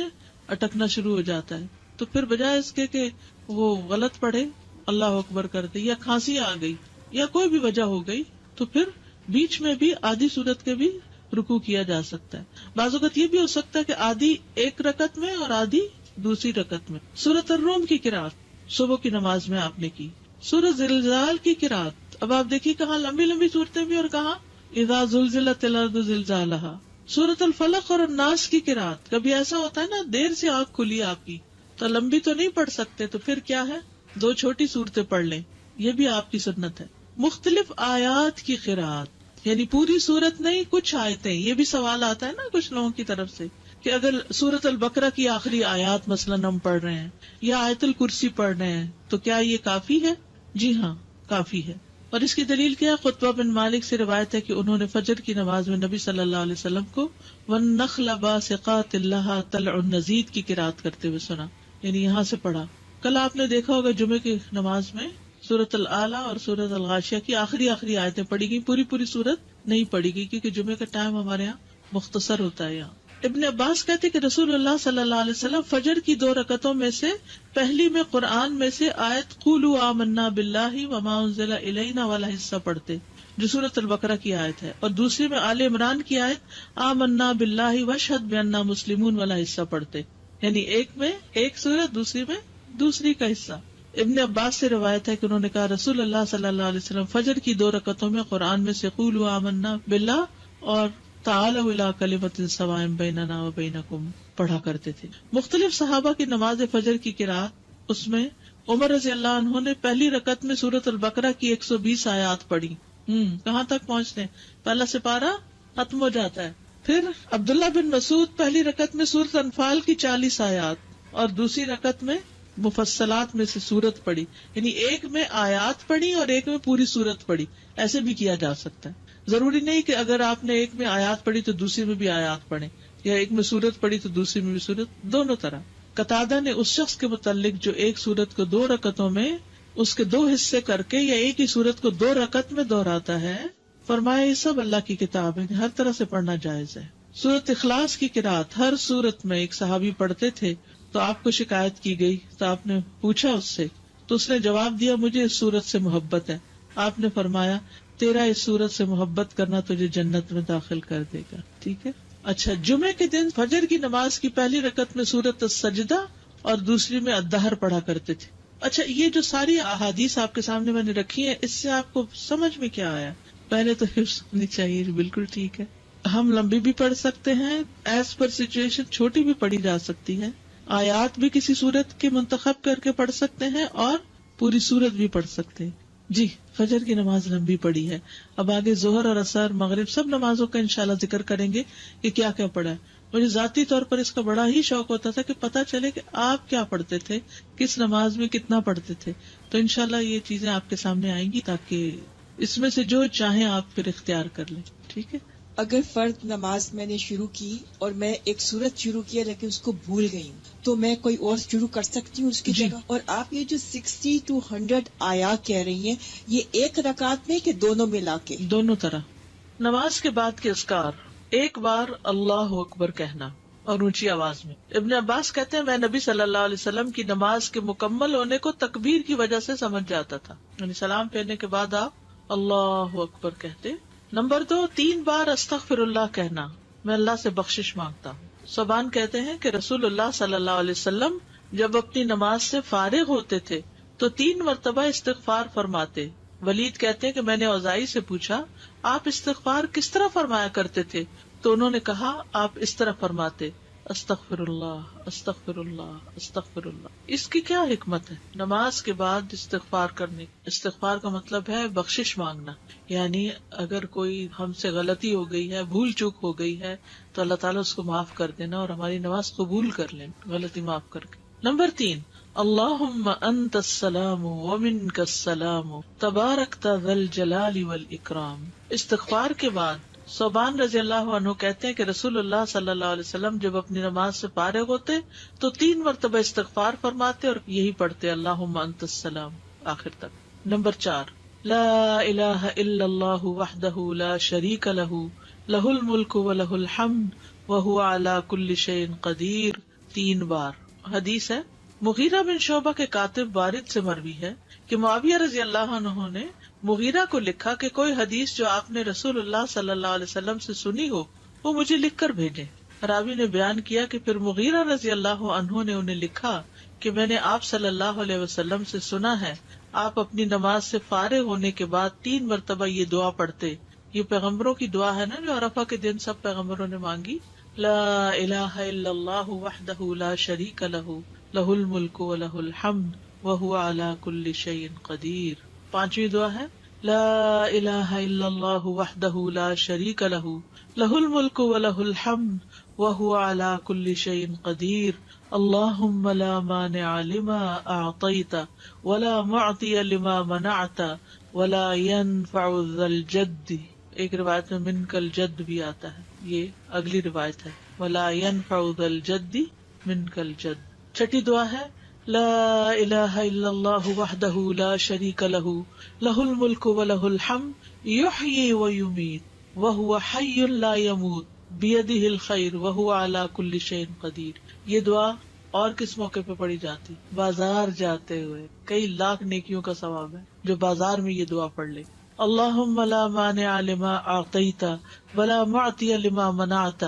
[SPEAKER 2] اٹکنا شروع ہو جاتا ہے، تو پھر بجائے اس کے کہ وہ غلط پڑھے اللہ اکبر کر دے یا کھانسی آ گئی یا کوئی بھی وجہ ہو گئی تو پھر بیچ میں بھی آدھی سورت کے بھی رکوع کیا جا سکتا ہے. بعض اوقات یہ بھی ہو سکتا ہے کہ آدھی ایک رکعت میں اور آدھی دوسری رکعت میں. سورت الروم کی قرات صبح کی نماز میں آپ نے کی. سورت زلزال کی قرات، اب آپ دیکھیے کہاں لمبی لمبی صورتیں بھی اور کہاں اذا زلزلت الارض زلزالہا. سورت الفلق اور الناس کی قرات، کبھی ایسا ہوتا ہے نا دیر سے آنکھ کھلی آپ کی تو لمبی تو نہیں پڑھ سکتے تو پھر کیا ہے 2 چھوٹی صورتیں پڑھ لیں، یہ بھی آپ کی سنت ہے. مختلف آیات کی قرات یعنی پوری صورت نہیں کچھ آیتیں. یہ بھی سوال آتا ہے نا کچھ لوگوں کی طرف سے کہ اگر سورت البقرہ کی آخری آیات مثلاً ہم پڑھ رہے ہیں یا آیت الکرسی پڑھ رہے ہیں تو کیا یہ کافی ہے؟ جی ہاں کافی ہے. اور اس کی دلیل کیا؟ خطبہ بن مالک سے روایت ہے کہ انہوں نے فجر کی نماز میں نبی صلی اللہ علیہ وسلم کو وَالنَّخْلَ بَاسِقَاتٍ لَهَا طَلْعٌ نَضِيدٌ کی قرات کرتے ہوئے سنا، یعنی یہاں سے پڑھا. کل آپ نے دیکھا ہوگا جمعے کی نماز میں سورت العلیٰ اور سورت الغاشیہ کی آخری آیتیں پڑھی گئی، پوری صورت نہیں پڑھی گئی کیونکہ جمعے کا ٹائم ہمارے یہاں مختصر ہوتا ہے. یہاں ابن عباس کہتے کہ رسول اللہ صلی اللہ علیہ وسلم فجر کی 2 رکعتوں میں سے پہلی میں قرآن میں سے آیت قولوا آمنا باللہ وما انزل الینا والا حصہ پڑھتے جو سورت البقرہ کی آیت ہے، اور دوسری میں آل عمران کی آیت آمنا باللہ واشہد بأننا مسلمون والا حصہ پڑھتے، یعنی ایک میں ایک سورت دوسری میں دوسری کا حصہ. ابن عباس سے روایت ہے کہ انہوں نے کہا رسول اللہ صلی اللہ علیہ وسلم فجر کی 2 رکعتوں میں قرآن میں سے قولوا آمنا باللہ اور تعالوا الی کلمۃ سواء بیننا وبینکم پڑھا کرتے تھے. مختلف صحابہ کی نماز فجر کی قرات، اس میں عمر رضی اللہ عنہ نے پہلی رکعت میں سورت البقرہ کی 120 آیات پڑھی. کہاں تک پہنچتے ہیں؟ پہلا سپارہ ختم ہو جاتا ہے. پھر عبداللہ بن مسعود پہلی رکعت میں سورت انفال کی 40 آیات اور دوسری رکعت میں مفصلات میں سے سورت پڑھی، یعنی ایک میں آیات پڑھی اور ایک میں پوری سورت پڑھی. ایسے بھی کیا جا سکتا ہے، ضروری نہیں کہ اگر آپ نے ایک میں آیات پڑھی تو دوسری میں بھی آیات پڑھیں، یا ایک میں سورت پڑھی تو دوسری میں بھی سورت، دونوں طرح. قتادہ نے اس شخص کے متعلق جو ایک سورت کو 2 رکعتوں میں اس کے 2 حصے کر کے یا ایک ہی سورت کو 2 رکعت میں دہراتا ہے، فرمایا یہ سب اللہ کی کتاب ہے، ہر طرح سے پڑھنا جائز ہے. سورت اخلاص کی قرات ہر سورت میں ایک صحابی پڑھتے تھے تو آپ کو شکایت کی گئی تو آپ نے پوچھا اس سے تو اس نے جواب دیا مجھے اس سورت سے محبت ہے. آپ نے فرمایا تیرا اس سورت سے محبت کرنا تجھے جنت میں داخل کر دے گا. ٹھیک ہے. اچھا، جمعے کے دن فجر کی نماز کی پہلی رکعت میں سورت السجدہ اور دوسری میں الدہر پڑھا کرتے تھے. اچھا، یہ جو ساری احادیث آپ کے سامنے میں نے رکھی ہیں، اس سے آپ کو سمجھ میں کیا آیا؟ پہلے تو حفظ ہونی چاہیے، بالکل ٹھیک ہے. ہم لمبی بھی پڑھ سکتے ہیں، ایز پر سچویشن چھوٹی بھی پڑھی جا سکتی ہے. آیات بھی کسی سورت کے منتخب کر کے پڑھ سکتے ہیں اور پوری سورت بھی پڑھ سکتے ہیں. جی، فجر کی نماز لمبی پڑھی ہے. اب آگے ظہر اور عصر مغرب سب نمازوں کا انشاءاللہ ذکر کریں گے کہ کیا کیا پڑھا ہے. مجھے ذاتی طور پر اس کا بڑا ہی شوق ہوتا تھا کہ پتہ چلے کہ آپ کیا پڑھتے تھے، کس نماز میں کتنا پڑھتے تھے. تو انشاءاللہ یہ چیزیں آپ کے سامنے آئیں گی تاکہ اس میں سے جو چاہیں آپ پھر اختیار کر لیں. ٹھیک ہے.
[SPEAKER 3] اگر فرض نماز میں نے شروع کی اور میں ایک سورت شروع کیا لیکن اس کو بھول گئی ہوں تو میں کوئی اور شروع کر سکتی ہوں اس کی جگہ؟ اور آپ یہ جو 60 to 100 آیات کہہ رہی ہیں، یہ ایک رکعت میں کہ دونوں ملا کے؟
[SPEAKER 2] دونوں طرح. نماز کے بعد کے اذکار، ایک بار اللہ اکبر کہنا اور اونچی آواز میں. ابن عباس کہتے ہیں میں نبی صلی اللہ علیہ وسلم کی نماز کے مکمل ہونے کو تکبیر کی وجہ سے سمجھ جاتا تھا، یعنی سلام پھیرنے کے بعد آپ اللہ اکبر کہتے. نمبر 2، 3 بار استغفر اللہ کہنا، میں اللہ سے بخشش مانگتا ہوں. صوبان کہتے ہیں کہ رسول اللہ صلی اللہ علیہ وسلم جب اپنی نماز سے فارغ ہوتے تھے تو 3 مرتبہ استغفار فرماتے. ولید کہتے ہیں کہ میں نے اوزائی سے پوچھا آپ استغفار کس طرح فرمایا کرتے تھے، تو انہوں نے کہا آپ اس طرح فرماتے استغفر اللہ استغفر اللہ استغفر اللہ. اس کی کیا حکمت ہے؟ نماز کے بعد استغفار کرنے. استغفار کا مطلب ہے بخشش مانگنا، یعنی اگر کوئی ہم سے غلطی ہو گئی ہے، بھول چوک ہو گئی ہے، تو اللہ تعالیٰ اس کو معاف کر دینا اور ہماری نماز قبول کر لینا غلطی معاف کر کے. نمبر 3، اللہم انت السلام ومنک السلام تبارکت ذی الجلال والاکرام. استغفار کے بعد صوبان رضی اللہ عنہ کہتے ہیں کہ رسول اللہ صلی اللہ علیہ وسلم جب اپنی نماز سے فارغ ہوتے تو 3 مرتبہ استغفار فرماتے اور یہی پڑھتے اللہم انت السلام آخر تک. نمبر 4، لا الہ الا اللہ وحدہ لا شریک لہ لہ الملک ولہ الحمد وہو علی کل شیء قدیر 3 بار. حدیث ہے مغیرہ بن شعبہ کے کاتب وارد سے مروی ہے کہ معاویہ رضی اللہ عنہ نے مغیرہ کو لکھا کہ کوئی حدیث جو آپ نے رسول اللہ صلی اللہ علیہ وسلم سے سنی ہو وہ مجھے لکھ کر بھیجے. راوی نے بیان کیا کہ پھر مغیرہ رضی اللہ عنہ نے انہیں لکھا کہ میں نے آپ صلی اللہ علیہ وسلم سے سنا ہے آپ اپنی نماز سے فارغ ہونے کے بعد 3 مرتبہ یہ دعا پڑھتے. یہ پیغمبروں کی دعا ہے نا جو عرفہ کے دن سب پیغمبروں نے مانگی. لا الہ الا اللہ وحدہ لا شریک لہ لہ الملک ولہ الحمد وہو علی کل شیء قدیر. 5ویں دعا ہے لا الہ الا اللہ وحدہ لا شریک لہ لہ الملک ولہ الحمد وہو علی کل شیء قدیر. اللہم لا مانع لما اعطیت ولا معطی لما منعت ولا ينفع ذا الجد. ایک روایت میں منک الجد بھی آتا ہے، یہ اگلی روایت ہے ولا ينفع ذا الجد منک الجد. 6ٹھی دعا ہے لا الہ الا اللہ وحدہ لا شریک لہ لہ الملک ولہ الحمد یحیی ویمیت وہو حی لا یموت بیدہ الخیر وہو علی کل شیء قدیر. یہ دعا اور کس موقع پہ پڑھی جاتی؟ بازار جاتے ہوئے. کئی لاکھ نیکیوں کا ثواب ہے جو بازار میں یہ دعا پڑھ لے. اللہم لا مانع لما اعطیت ولا معطی لما منعت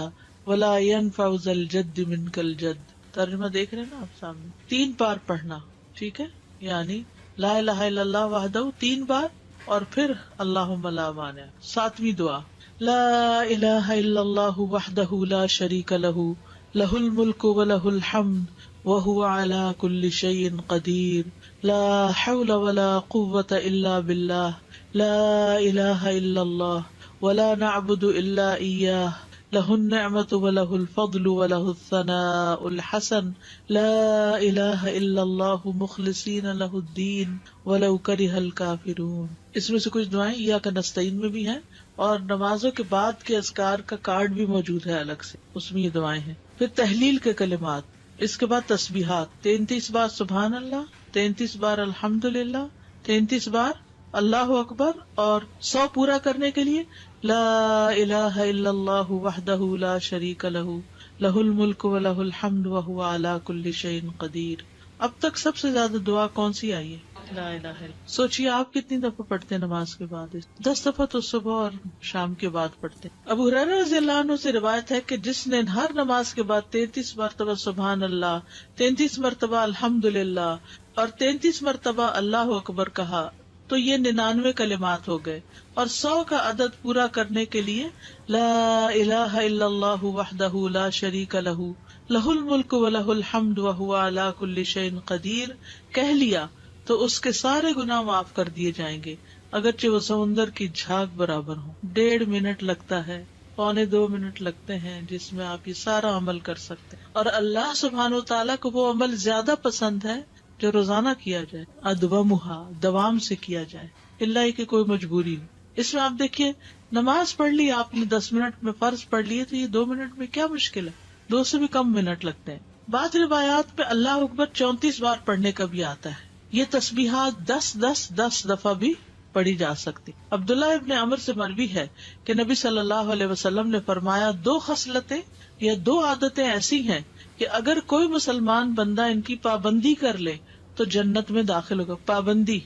[SPEAKER 2] ولا ينفع ذا الجد منک الجد. ترجمہ دیکھ رہے ہیں نا آپ سامنے. 3 بار پڑھنا، ٹھیک ہے، یعنی لا الہ الا اللہ وحدہ 3 بار اور پھر اللہم لا مانع. 7ویں دعا لا الہ الا اللہ وحدہ لا شریک لہ لہ الملک ولہ الحمد وہو علی کل شیء قدیر. لا حول ولا قوة الا باللہ لا الہ الا اللہ ولا نعبد الا ایاہ لہ النعمۃ ولہ الفضل ولہ الثناء الحسن لا الہ الا اللہ مخلصین لہ الدین ولو کرہ الکافرون. اس میں سے کچھ دعائیں ایاک نستعین میں بھی ہیں اور نمازوں کے بعد کے اذکار کا کارڈ بھی موجود ہے الگ سے، اس میں یہ دعائیں ہیں. پھر تحلیل کے کلمات، اس کے بعد تسبیحات 33 بار سبحان اللہ، 33 بار الحمدللہ، 33 بار اللہ اکبر، اور 100 پورا کرنے کے لیے لا الہ الا اللہ وحدہ لا شریک لہ لہ الملک ولہ الحمد وہو علی کل شیء قدیر. اب تک سب سے زیادہ دعا کون سی آئی ہے؟ لا الہ الا. سوچئے آپ کتنی دفعہ پڑھتے ہیں نماز کے بعد؟ 10 دفعہ تو صبح اور شام کے بعد پڑھتے ہیں. ابو ہریرہ رضی اللہ عنہ سے روایت ہے کہ جس نے ہر نماز کے بعد 33 مرتبہ سبحان اللہ، 33 مرتبہ الحمدللہ اور 33 مرتبہ اللہ اکبر کہا تو یہ 99 کلمات ہو گئے. اور 100 کا عدد پورا کرنے کے لیے لا الہ الا اللہ وحدہ لا شریک لہ لہ الملک ولہ الحمد وہو علی کل شیء قدیر کہہ لیا تو اس کے سارے گناہ معاف کر دیے جائیں گے، اگرچہ وہ سمندر کی جھاگ برابر ہوں. 1.5 منٹ لگتا ہے، 1.25 منٹ لگتے ہیں جس میں آپ یہ سارا عمل کر سکتے ہیں. اور اللہ سبحانہ وتعالیٰ کو وہ عمل زیادہ پسند ہے جو روزانہ کیا جائے، ادومھا دوام سے کیا جائے، اللہ کہ کوئی مجبوری ہو. اس میں آپ دیکھیے نماز پڑھ لی آپ نے 10 منٹ میں، فرض پڑھ لیے تو یہ 2 منٹ میں کیا مشکل ہے، 2 سے بھی کم منٹ لگتے ہیں. بعض روایات میں اللہ اکبر 34 بار پڑھنے کا بھی آتا ہے. یہ تسبیحات 10 دفعہ بھی پڑھی جا سکتی. عبداللہ ابن عمر سے مروی ہے کہ نبی صلی اللہ علیہ وسلم نے فرمایا 2 خصلتیں یہ 2 عادتیں ایسی ہیں کہ اگر کوئی مسلمان بندہ ان کی پابندی کر لے تو جنت میں داخل ہوگا. پابندی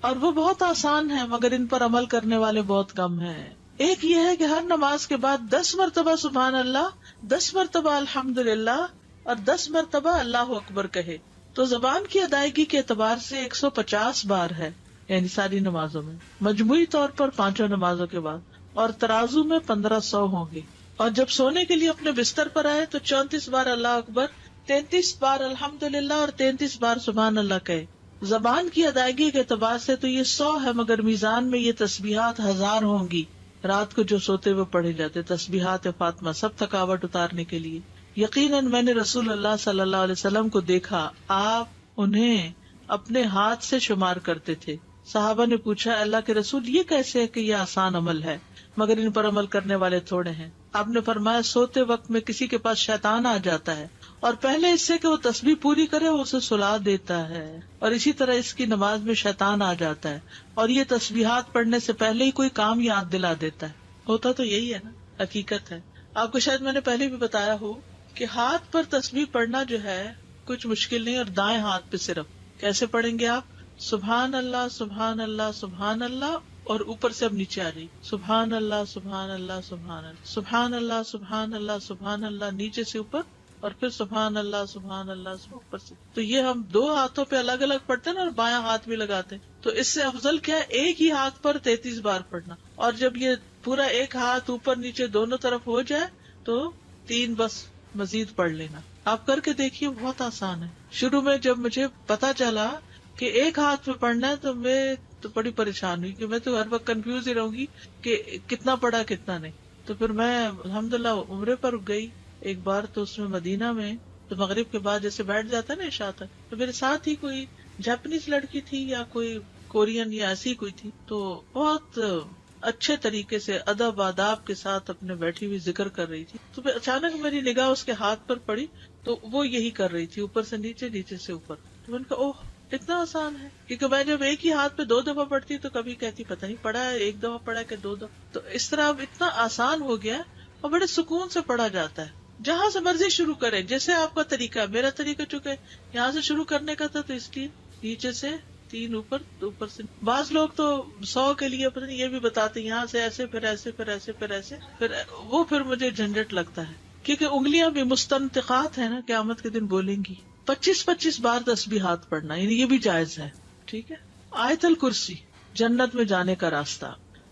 [SPEAKER 2] اور وہ بہت آسان ہے مگر ان پر عمل کرنے والے بہت کم ہیں. ایک یہ ہے کہ ہر نماز کے بعد 10 مرتبہ سبحان اللہ، 10 مرتبہ الحمدللہ اور 10 مرتبہ اللہ اکبر کہے. تو زبان کی ادائیگی کے اعتبار سے 150 بار ہے، یعنی ساری نمازوں میں، مجموعی طور پر 5 نمازوں کے بعد، اور ترازو میں 1500 ہوں گے. اور جب سونے کے لیے اپنے بستر پر آئے تو 34 بار اللہ اکبر، 33 بار الحمدللہ اور 33 بار سبحان اللہ کہے. زبان کی ادائیگی کے اعتبار سے تو یہ 100 ہے، مگر میزان میں یہ تسبیحات 1000 ہوں گی. رات کو جو سوتے ہوئے پڑھے جاتے تسبیحات فاطمہ، سب تھکاوٹ اتارنے کے لیے. یقیناً میں نے رسول اللہ صلی اللہ علیہ وسلم کو دیکھا، آپ انہیں اپنے ہاتھ سے شمار کرتے تھے. صحابہ نے پوچھا اللہ کے رسول یہ کیسے ہے کہ یہ آسان عمل ہے مگر ان پر عمل کرنے والے تھوڑے ہیں؟ آپ نے فرمایا سوتے وقت میں کسی کے پاس شیطان آ جاتا ہے اور پہلے اس سے کہ وہ تسبیح پوری کرے وہ اسے سلا دیتا ہے، اور اسی طرح اس کی نماز میں شیطان آ جاتا ہے اور یہ تسبیحات پڑھنے سے پہلے ہی کوئی کام یاد دلا دیتا ہے. ہوتا تو یہی ہے نا، حقیقت ہے. آپ کو شاید میں نے پہلے بھی بتایا ہو کہ ہاتھ پر تسبیح پڑھنا جو ہے کچھ مشکل نہیں، اور دائیں ہاتھ پہ صرف کیسے پڑھیں گے آپ؟ سبحان اللہ سبحان اللہ سبحان اللہ، اور اوپر سے اب نیچے آ جائیے، سبحان اللہ سبحان اللہ سبحان اللہ سبحان اللہ سبحان اللہ سبحان اللہ، نیچے سے اوپر، اور پھر سبحان اللہ سبحان اللہ اوپر سے. تو یہ ہم 2 ہاتھوں پہ الگ الگ پڑھتے ہیں نا، اور بایاں ہاتھ بھی لگاتے ہیں. تو اس سے افضل کیا ہے ایک ہی ہاتھ پر 33 بار پڑھنا. اور جب یہ پورا ایک ہاتھ اوپر نیچے دونوں طرف ہو جائے تو 3 بس مزید پڑھ لینا. آپ کر کے دیکھیے، بہت آسان ہے. شروع میں جب مجھے پتا چلا کہ ایک ہاتھ پہ پڑھنا ہے تو میں تو بڑی پریشان ہوئی کہ میں تو ہر وقت کنفیوز ہی رہوں گی کہ کتنا پڑھا کتنا نہیں. تو پھر میں الحمدللہ عمرے پر گئی ایک بار، تو اس میں مدینہ میں تو مغرب کے بعد جیسے بیٹھ جاتا ہے نا عشاء تک، تو میرے ساتھ ہی کوئی جاپنیز لڑکی تھی یا کوئی کورین یا ایسی کوئی تھی، تو بہت اچھے طریقے سے ادب آداب کے ساتھ اپنے بیٹھی ہوئی ذکر کر رہی تھی. تو پھر اچانک میری نگاہ اس کے ہاتھ پر پڑی تو وہ یہی کر رہی تھی، اوپر سے نیچے نیچے سے اوپر. تو میں نے کہا اوہ اتنا آسان ہے، کیونکہ میں جب ایک ہی ہاتھ پہ 2 دفعہ پڑھتی تو کبھی کہتی پتہ نہیں پڑھا ہے 1 دفعہ پڑھا کہ 2 دفعہ. تو اس طرح اب اتنا آسان ہو گیا اور بڑے سکون سے پڑھا جاتا ہے. جہاں سے مرضی شروع کریں، جیسے آپ کا طریقہ، میرا طریقہ چکے یہاں سے شروع کرنے کا تھا تو اس لیے نیچے سے 3 اوپر، اوپر سے. بعض لوگ تو 100 کے لیے پتہ نہیں یہ بھی بتاتے یہاں سے ایسے پھر ایسے پھر ایسے پھر ایسے، پھر مجھے جھنجٹ لگتا ہے کیونکہ انگلیاں بھی مستنطقات ہیں نا، قیامت کے دن بولیں گی. 25 بار تسبیحات پڑھنا، یعنی یہ بھی جائز ہے. ٹھیک ہے. آیت الکرسی جنت میں جانے کا راستہ.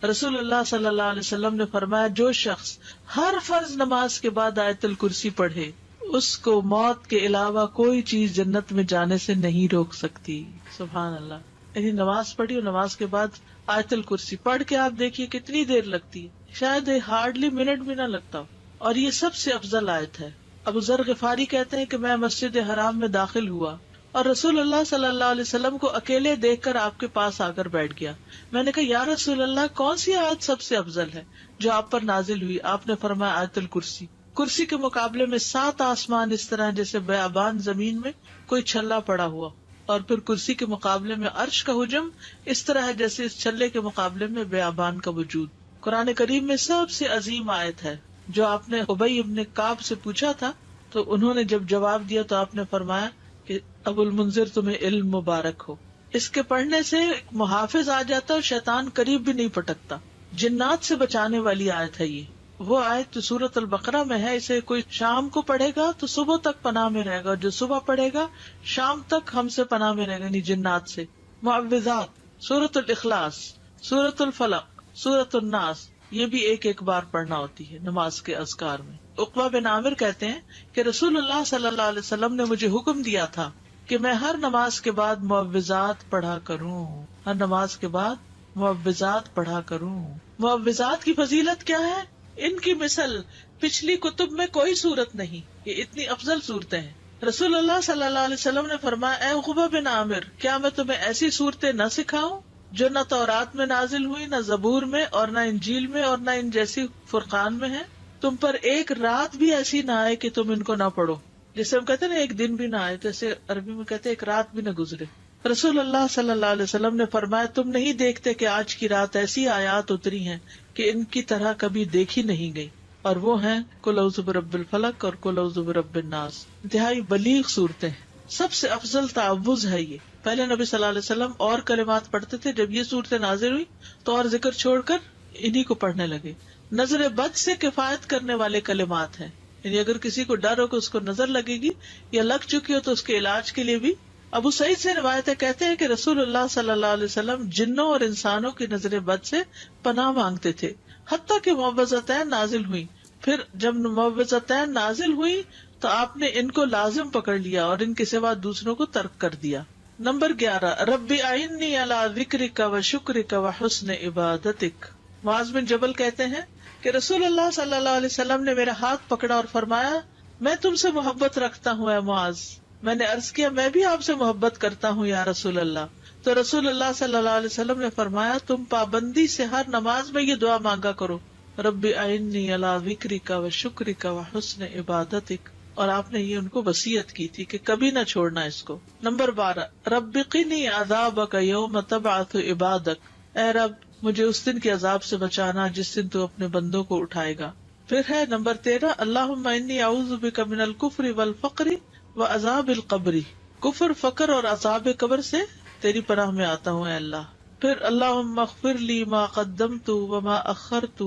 [SPEAKER 2] رسول اللہ صلی اللہ علیہ وسلم نے فرمایا جو شخص ہر فرض نماز کے بعد آیت الکرسی پڑھے اس کو موت کے علاوہ کوئی چیز جنت میں جانے سے نہیں روک سکتی. سبحان اللہ. یعنی نماز پڑھی اور نماز کے بعد آیت الکرسی پڑھ کے آپ دیکھیے کتنی دیر لگتی ہے، شاید ہارڈلی منٹ بھی نہ لگتا ہو. اور یہ سب سے افضل آیت ہے. ابو ذر غفاری کہتے ہیں کہ میں مسجد حرام میں داخل ہوا اور رسول اللہ صلی اللہ علیہ وسلم کو اکیلے دیکھ کر آپ کے پاس آ کر بیٹھ گیا. میں نے کہا یا رسول اللہ کون سی آیت سب سے افضل ہے جو آپ پر نازل ہوئی؟ آپ نے فرمایا آیت الکرسی. کرسی کے مقابلے میں 7 آسمان اس طرح جیسے بیابان زمین میں کوئی چھلا پڑا ہوا، اور پھر کرسی کے مقابلے میں عرش کا حجم اس طرح ہے جیسے اس چھلے کے مقابلے میں بیابان کا وجود. قرآن کریم میں سب سے عظیم آیت ہے. جو آپ نے ابی ابن کعب سے پوچھا تھا تو انہوں نے جب جواب دیا تو آپ نے فرمایا کہ ابو المنذر تمہیں علم مبارک ہو. اس کے پڑھنے سے ایک محافظ آ جاتا اور شیطان قریب بھی نہیں پٹکتا. جنات سے بچانے والی آیت ہے یہ. وہ آیت سورۃ البقرہ میں ہے. اسے کوئی شام کو پڑھے گا تو صبح تک پناہ میں رہے گا، جو صبح پڑھے گا شام تک ہم سے پناہ میں رہے گا، یعنی جنات سے. معوذات، سورۃ الاخلاص، سورۃ الفلق، سورۃ الناس، یہ بھی ایک بار پڑھنا ہوتی ہے نماز کے اذکار میں. عقبہ بن عامر کہتے ہیں کہ رسول اللہ صلی اللہ علیہ وسلم نے مجھے حکم دیا تھا کہ میں ہر نماز کے بعد معوذات پڑھا کروں. ہر نماز کے بعد معوذات پڑھا کروں. معوذات کی فضیلت کیا ہے؟ ان کی مثل پچھلی کتب میں کوئی صورت نہیں. یہ اتنی افضل صورتیں ہیں. رسول اللہ صلی اللہ علیہ وسلم نے فرمایا اے عقبہ بن عامر کیا میں تمہیں ایسی صورتیں نہ سکھاؤں جو نہ تورات میں نازل ہوئی، نہ زبور میں، اور نہ انجیل میں، اور نہ ان جیسی فرقان میں ہے. تم پر ایک رات بھی ایسی نہ آئے کہ تم ان کو نہ پڑھو. جیسے ہم کہتے ہیں نا ایک دن بھی نہ آئے، تو ایسے عربی میں کہتے ہیں ایک رات بھی نہ گزرے. رسول اللہ صلی اللہ علیہ وسلم نے فرمایا تم نہیں دیکھتے کہ آج کی رات ایسی آیات اتری ہیں کہ ان کی طرح کبھی دیکھی نہیں گئی. اور وہ ہیں قل اعوذ برب الفلق اور قل اعوذ برب الناس. انتہائی بلیغ صورتیں ہیں. سب سے افضل تعوذ ہے یہ. پہلے نبی صلی اللہ علیہ وسلم اور کلمات پڑھتے تھے، جب یہ صورتیں نازل ہوئی تو اور ذکر چھوڑ کر انہی کو پڑھنے لگے. نظر بد سے کفایت کرنے والے کلمات ہیں، یعنی اگر کسی کو ڈر ہو کہ اس کو نظر لگے گی یا لگ چکی ہو تو اس کے علاج کے لیے بھی. ابو سعید سے روایت ہے، کہتے ہیں کہ رسول اللہ صلی اللہ علیہ وسلم جنوں اور انسانوں کی نظر بد سے پناہ مانگتے تھے، حتیٰ کہ معوذتین نازل ہوئی. پھر جب معوذتین نازل ہوئی تو آپ نے ان کو لازم پکڑ لیا اور ان کے سوا دوسروں کو ترک کر دیا. نمبر 11 رب اعنی علی ذکرک و شکرک و حسن عبادتک. معاذ بن جبل کہتے ہیں کہ رسول اللہ صلی اللہ علیہ وسلم نے میرا ہاتھ پکڑا اور فرمایا، میں تم سے محبت رکھتا ہوں اے معاذ. میں نے عرض کیا، میں بھی آپ سے محبت کرتا ہوں یا رسول اللہ. تو رسول اللہ صلی اللہ علیہ وسلم نے فرمایا، تم پابندی سے ہر نماز میں یہ دعا مانگا کرو، رب اعنی علی ذکرک و شکرک و حسن عبادتک. اور آپ نے یہ ان کو وصیت کی تھی کہ کبھی نہ چھوڑنا اس کو. نمبر 12 رب قنی عذابک یوم تبعث عبادک. اے رب مجھے اس دن کے عذاب سے بچانا جس دن تو اپنے بندوں کو اٹھائے گا. پھر ہے نمبر 13 اللہم انی اعوذ بک من الکفر والفقر وعذاب القبر. کفر، فقر اور عذاب قبر سے تیری پناہ میں آتا ہوں اے اللہ. پھر اللہم اغفر لی ما قدمت وما اخرت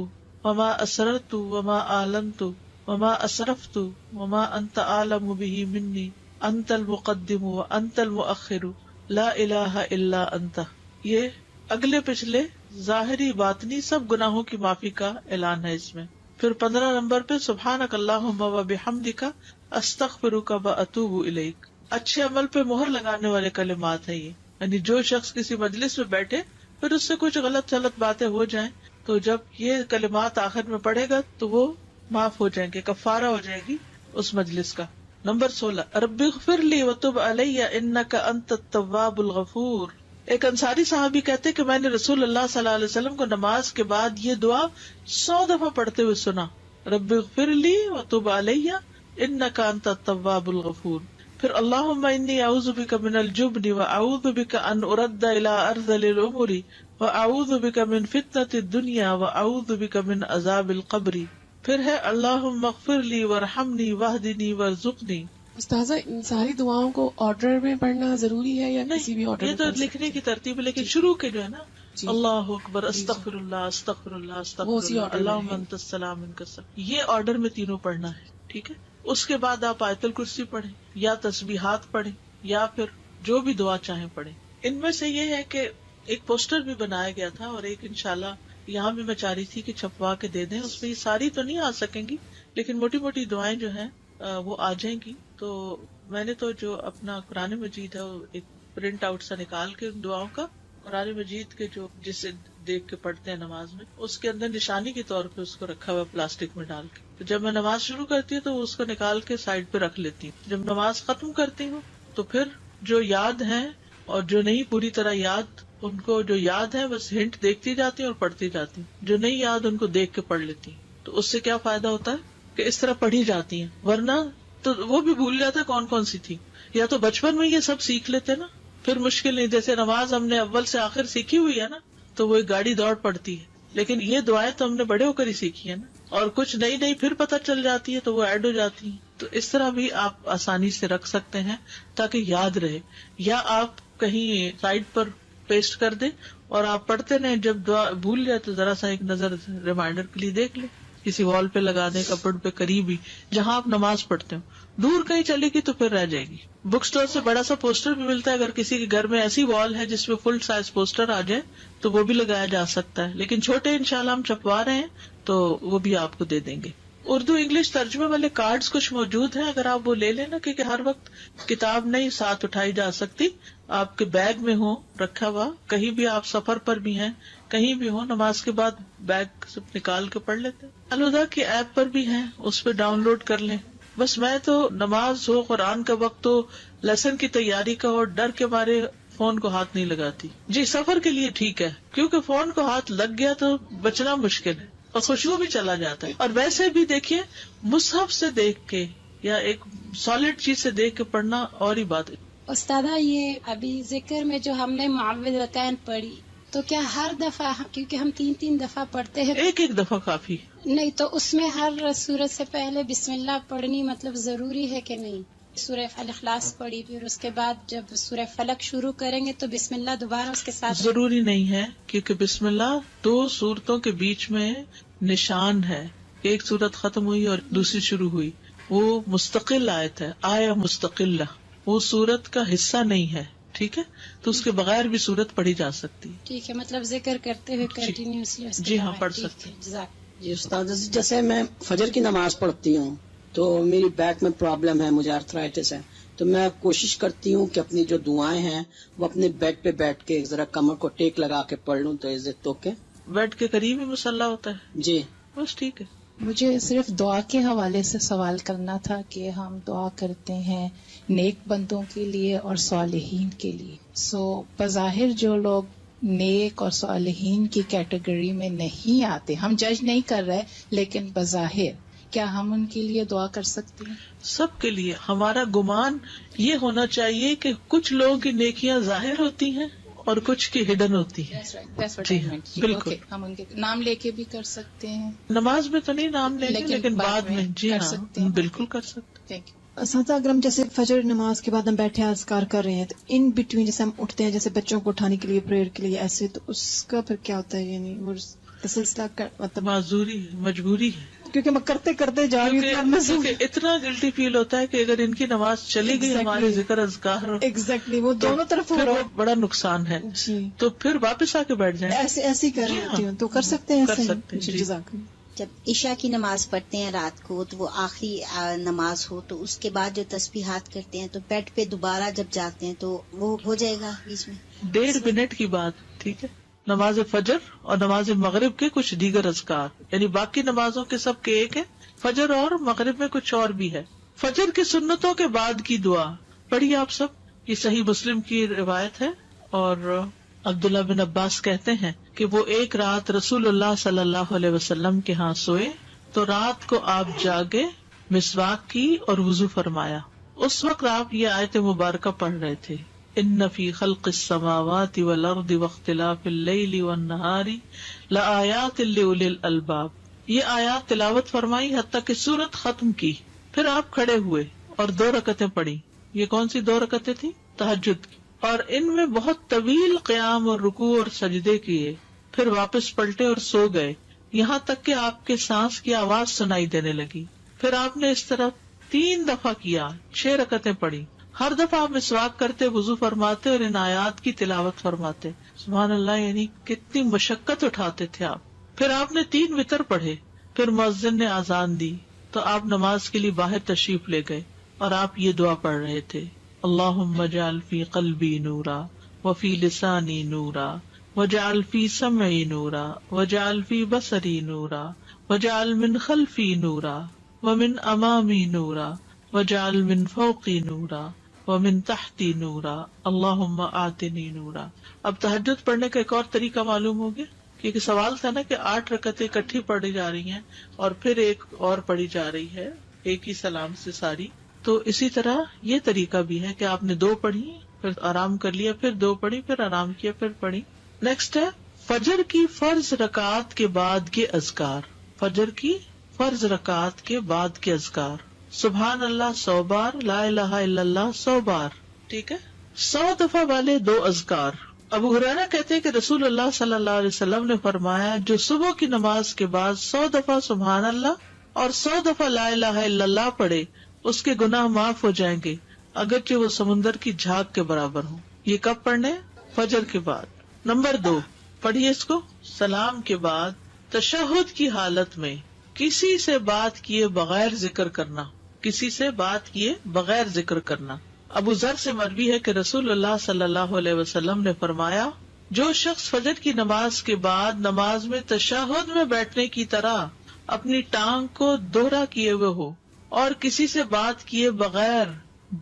[SPEAKER 2] وما اسررت وما اعلنت وما اسرفت وما انت اعلم به منی انت المقدم وانت المؤخر لا الہ الا انت. یہ اگلے پچھلے ظاہری باطنی سب گناہوں کی معافی کا اعلان ہے اس میں. پھر 15 نمبر پہ سبحانک اللہم وبحمدک استغفرک واتوب الیک. اچھے عمل پہ مہر لگانے والے کلمات ہیں یہ. یعنی جو شخص کسی مجلس میں بیٹھے پھر اس سے کچھ غلط باتیں ہو جائیں تو جب یہ کلمات آخر میں پڑھے گا تو وہ معاف ہو جائیں گے، کفارہ ہو جائے گی اس مجلس کا. نمبر 16 رب اغفر لی وتب علی انک انت التواب الغفور. ایک انصاری صحابی کہتے کہ میں نے رسول اللہ صلی اللہ علیہ وسلم کو نماز کے بعد یہ دعا 100 دفعہ پڑھتے ہوئے سنا، رب اغفر لی وتب علی انک انت التواب الغفور. پھر اللہم انی اعوذ بک من الجبن واعوذ بک ان ارد الی ارذل الامور واعوذ بک من فتنۃ الدنیا واعوذ بک من عذاب القبر. پھر ہے اللہم اغفر لی وارحمنی واہدنی وارزقنی.
[SPEAKER 5] استاذہ ان ساری دعاؤں کو آرڈر میں پڑھنا ضروری ہے یا کسی بھی آرڈر
[SPEAKER 2] یہ تو لکھنے کی ترتیب ہے، لیکن شروع کے جو ہے نا اللہ اکبر استغفر اللہ استغفر اللہ استغفر اللہ اللہم انت السلام منک السلام، یہ آرڈر میں تینوں پڑھنا ہے. ٹھیک ہے. اس کے بعد آپ آیت الکرسی پڑھیں یا تسبیحات پڑھیں یا پھر جو بھی دعا چاہیں پڑھیں. ان میں سے یہ ہے کہ ایک پوسٹر بھی بنایا گیا تھا اور ایک انشاءاللہ یہاں بھی میں چاہ رہی تھی کہ چھپوا کے دے دیں. اس میں یہ ساری تو نہیں آ سکیں گی لیکن موٹی موٹی دعائیں جو ہیں وہ آ جائیں گی. تو میں نے تو جو اپنا قرآن مجید ہے ایک پرنٹ آؤٹ سا نکال کے دعاؤں کا قرآن مجید کے جو جسے دیکھ کے پڑھتے ہیں نماز میں، اس کے اندر نشانی کے طور پہ اس کو رکھا ہوا پلاسٹک میں ڈال کے. تو جب میں نماز شروع کرتی ہوں تو اس کو نکال کے سائڈ پہ رکھ لیتی ہوں. جب نماز ختم کرتی ہوں تو پھر جو یاد ہیں اور جو نہیں پوری طرح یاد، ان کو جو یاد ہے بس ہنٹ دیکھتی جاتی ہوں اور پڑھتی جاتی ہوں. جو نہیں یاد ان کو دیکھ کے پڑھ لیتی ہوں. تو اس سے کیا فائدہ ہوتا ہے کہ اس طرح پڑھی جاتی ہیں، ورنہ تو وہ بھی بھول جاتا ہے کون کون سی تھی. یا تو بچپن میں یہ سب سیکھ لیتے نا، پھر مشکل نہیں. جیسے نماز ہم نے اول سے آخر سیکھی ہوئی ہے نا تو وہ ایک گاڑی دوڑ پڑتی ہے، لیکن یہ دعائیں تو ہم نے بڑے ہو کر ہی سیکھی ہے نا، اور کچھ نئی نئی پھر پتہ چل جاتی ہے تو وہ ایڈ ہو جاتی ہیں. تو اس طرح بھی آپ آسانی سے رکھ سکتے ہیں تاکہ یاد رہے. یا آپ کہیں سائڈ پر پیسٹ کر دیں اور آپ پڑھتے رہیں، جب دعا بھول جائے تو ذرا سا ایک نظر ریمائنڈر کے لیے دیکھ لیں، کسی وال پہ لگا دیں، کپڑ پہ قریب ہی جہاں آپ نماز پڑھتے ہو. دور کہیں چلے گی تو پھر رہ جائے گی. بک اسٹور سے بڑا سا پوسٹر بھی ملتا ہے، اگر کسی کے گھر میں ایسی وال ہے جس میں فل سائز پوسٹر آ جائے تو وہ بھی لگایا جا سکتا ہے. لیکن چھوٹے انشاءاللہ ہم چھپوا رہے ہیں تو وہ بھی آپ کو دے دیں گے. اردو انگلش ترجمے والے کارڈز کچھ موجود ہیں، اگر آپ وہ لے لینا، کیونکہ ہر وقت کتاب نہیں ساتھ اٹھائی جا سکتی. آپ کے بیگ میں ہو رکھا ہوا، کہیں بھی آپ سفر پر بھی ہیں، کہیں بھی ہو، نماز کے بعد بیگ سے نکال کے پڑھ لیتے. الہدا کی ایپ پر بھی ہیں، اس پہ ڈاؤن لوڈ کر لیں. بس میں تو نماز ہو، قرآن کا وقت ہو، لیسن کی تیاری کا ہو، ڈر کے مارے فون کو ہاتھ نہیں لگاتی. جی سفر کے لیے ٹھیک ہے، کیونکہ فون کو ہاتھ لگ گیا تو بچنا مشکل ہے اور خوشبو بھی چلا جاتا ہے. اور ویسے بھی دیکھیے مصحف سے دیکھ کے یا ایک سالڈ چیز سے دیکھ کے پڑھنا اور ہی بات ہے.
[SPEAKER 8] استاذہ یہ ابھی ذکر میں جو ہم نے معوذتین پڑھی تو کیا ہر دفعہ، کیونکہ ہم 3 دفعہ پڑھتے ہیں،
[SPEAKER 2] ایک دفعہ کافی
[SPEAKER 8] نہیں تو اس میں ہر سورت سے پہلے بسم اللہ پڑھنی مطلب ضروری ہے کہ نہیں؟ سورہ الاخلاص پڑھی، پھر اس کے بعد جب سورہ فلق شروع کریں گے تو بسم اللہ دوبارہ اس کے ساتھ؟
[SPEAKER 2] ضروری نہیں ہے، کیونکہ بسم اللہ 2 سورتوں کے بیچ میں نشان ہے. ایک سورت ختم ہوئی اور دوسری شروع ہوئی، وہ مستقل آیت ہے، آیا مستقلہ، وہ سورت کا حصہ نہیں ہے. ٹھیک ہے، تو اس کے بغیر بھی سورت پڑھی جا سکتی.
[SPEAKER 8] ٹھیک ہے، مطلب ذکر کرتے ہوئے کنٹینیوسلی.
[SPEAKER 2] جی ہاں، پڑھ سکتے.
[SPEAKER 9] جی استاد، جیسے میں فجر کی نماز پڑھتی ہوں تو میری بیک میں پرابلم ہے، مجھے آرتھرائٹس ہے، تو میں کوشش کرتی ہوں کہ اپنی جو دعائیں ہیں وہ اپنے بیڈ پہ بیٹھ کے ذرا کمر کو ٹیک لگا کے پڑھ لوں. تو عزت تو کے
[SPEAKER 2] بیڈ کے قریب ہی مصلی ہوتا ہے.
[SPEAKER 9] جی
[SPEAKER 2] بس ٹھیک ہے.
[SPEAKER 10] مجھے صرف دعا کے حوالے سے سوال کرنا تھا کہ ہم دعا کرتے ہیں نیک بندوں کے لیے اور صالحین کے لیے. بظاہر جو لوگ نیک اور صالحین کی کیٹیگری میں نہیں آتے، ہم جج نہیں کر رہے، لیکن بظاہر کیا ہم ان کے لیے دعا کر سکتے ہیں؟
[SPEAKER 2] سب کے لیے. ہمارا گمان یہ ہونا چاہیے کہ کچھ لوگوں کی نیکیاں ظاہر ہوتی ہیں اور کچھ کی ہڈن ہوتی ہیں.
[SPEAKER 10] جی
[SPEAKER 2] بالکل.
[SPEAKER 10] ہم ان کے نام لے کے بھی کر سکتے ہیں.
[SPEAKER 2] نماز میں تو نہیں نام لیں گے، لیکن بعد میں جی ہاں بالکل کر سکتے.
[SPEAKER 10] Thank you.
[SPEAKER 11] اساتذہ، اگر ہم جیسے فجر نماز کے بعد ہم بیٹھے اذکار کر رہے ہیں تو ان بٹوین جیسے ہم اٹھتے ہیں، جیسے بچوں کو اٹھانے کے لیے پریئر کے لیے ایسے، تو اس کا پھر کیا ہوتا ہے؟ یعنی وہ سلسلہ مطلب
[SPEAKER 2] معذوری مجبوری ہے،
[SPEAKER 11] کیونکہ میں کرتے کرتے جا رہی ہوں،
[SPEAKER 2] اتنا گلٹی فیل ہوتا ہے کہ اگر ان کی نماز چلی گئی، ہمارے ذکر اذکار
[SPEAKER 11] ایگزیکٹلی وہ دونوں طرف ہو رہا ہے،
[SPEAKER 2] بڑا نقصان ہے.
[SPEAKER 11] جی
[SPEAKER 2] تو پھر واپس آ کے بیٹھ جائیں.
[SPEAKER 11] ایسے ہی کر رہی ہوتی ہوں، تو کر سکتے ہیں.
[SPEAKER 2] کر سکتے ہیں.
[SPEAKER 11] جزاک اللہ.
[SPEAKER 12] جب عشاء کی نماز پڑھتے ہیں رات کو تو وہ آخری نماز ہو، تو اس کے بعد جو تسبیحات کرتے ہیں تو بیڈ پہ دوبارہ جب جاتے ہیں تو وہ ہو جائے گا بیچ میں
[SPEAKER 2] 1.5 منٹ کی بات. ٹھیک ہے. نماز فجر اور نماز مغرب کے کچھ دیگر اذکار، یعنی باقی نمازوں کے سب کے ایک ہے، فجر اور مغرب میں کچھ اور بھی ہے. فجر کی سنتوں کے بعد کی دعا پڑھیے آپ سب. یہ صحیح مسلم کی روایت ہے، اور عبداللہ بن عباس کہتے ہیں کہ وہ ایک رات رسول اللہ صلی اللہ علیہ وسلم کے ہاں سوئے تو رات کو آپ جاگے، مسواک کی اور وضو فرمایا. اس وقت آپ یہ آیت مبارکہ پڑھ رہے تھے، ان فی خلق السماوات والارض واختلاف اللیل والنہار لآیات لأولی الالباب. یہ آیات تلاوت فرمائی حتیٰ کہ سورت ختم کی. پھر آپ کھڑے ہوئے اور 2 رکعتیں پڑھی. یہ کون سی 2 رکعتیں تھی؟ تہجد کی. اور ان میں بہت طویل قیام اور رکوع اور سجدے کیے. پھر واپس پلٹے اور سو گئے، یہاں تک کہ آپ کے سانس کی آواز سنائی دینے لگی. پھر آپ نے اس طرح 3 دفعہ کیا، 6 رکعتیں پڑھی. ہر دفعہ آپ مسواک کرتے، وضو فرماتے اور ان آیات کی تلاوت فرماتے. سبحان اللہ، یعنی کتنی مشقت اٹھاتے تھے آپ. پھر آپ نے 3 وتر پڑھے. پھر مؤذن نے اذان دی تو آپ نماز کے لیے باہر تشریف لے گئے اور آپ یہ دعا پڑھ رہے تھے، اللہم اجعل فی قلبی نورا وفی لسانی نورا وجعل فی سمعی نورا وجعل فی بصری نورا وجعل من خلفی نورا ومن امامی نورا وجعل من فوقی نورا ومن تحتی نورا اللہم آتنی نورا. اب تہجد پڑھنے کا ایک اور طریقہ معلوم ہو گیا، کیونکہ سوال تھا نا کہ 8 رکعتیں اکٹھی پڑھی جا رہی ہیں اور پھر ایک اور پڑھی جا رہی ہے ایک ہی سلام سے ساری. تو اسی طرح یہ طریقہ بھی ہے کہ آپ نے 2 پڑھی، پھر آرام کر لیا، پھر 2 پڑھی، پھر آرام کیا، پھر پڑھی. نیکسٹ ہے فجر کی فرض رکعات کے بعد کے اذکار. فجر کی فرض رکعات کے بعد کے اذکار، سبحان اللہ 100 بار، لا الہ الا اللہ 100 بار. ٹھیک ہے. 100 دفعہ والے 2 اذکار. ابو ہریرہ کہتے ہیں کہ رسول اللہ صلی اللہ علیہ وسلم نے فرمایا، جو صبح کی نماز کے بعد 100 دفعہ سبحان اللہ اور 100 دفعہ لا الہ الا اللہ پڑھے، اس کے گناہ معاف ہو جائیں گے اگرچہ وہ سمندر کی جھاگ کے برابر ہوں. یہ کب پڑھنے؟ فجر کے بعد. نمبر 2 پڑھیے اس کو، سلام کے بعد تشہد کی حالت میں کسی سے بات کیے بغیر ذکر کرنا. کسی سے بات کیے بغیر ذکر کرنا. ابو ذر سے مروی ہے کہ رسول اللہ صلی اللہ علیہ وسلم نے فرمایا، جو شخص فجر کی نماز کے بعد نماز میں تشہد میں بیٹھنے کی طرح اپنی ٹانگ کو دوہرا کیے ہوئے ہو اور کسی سے بات کیے بغیر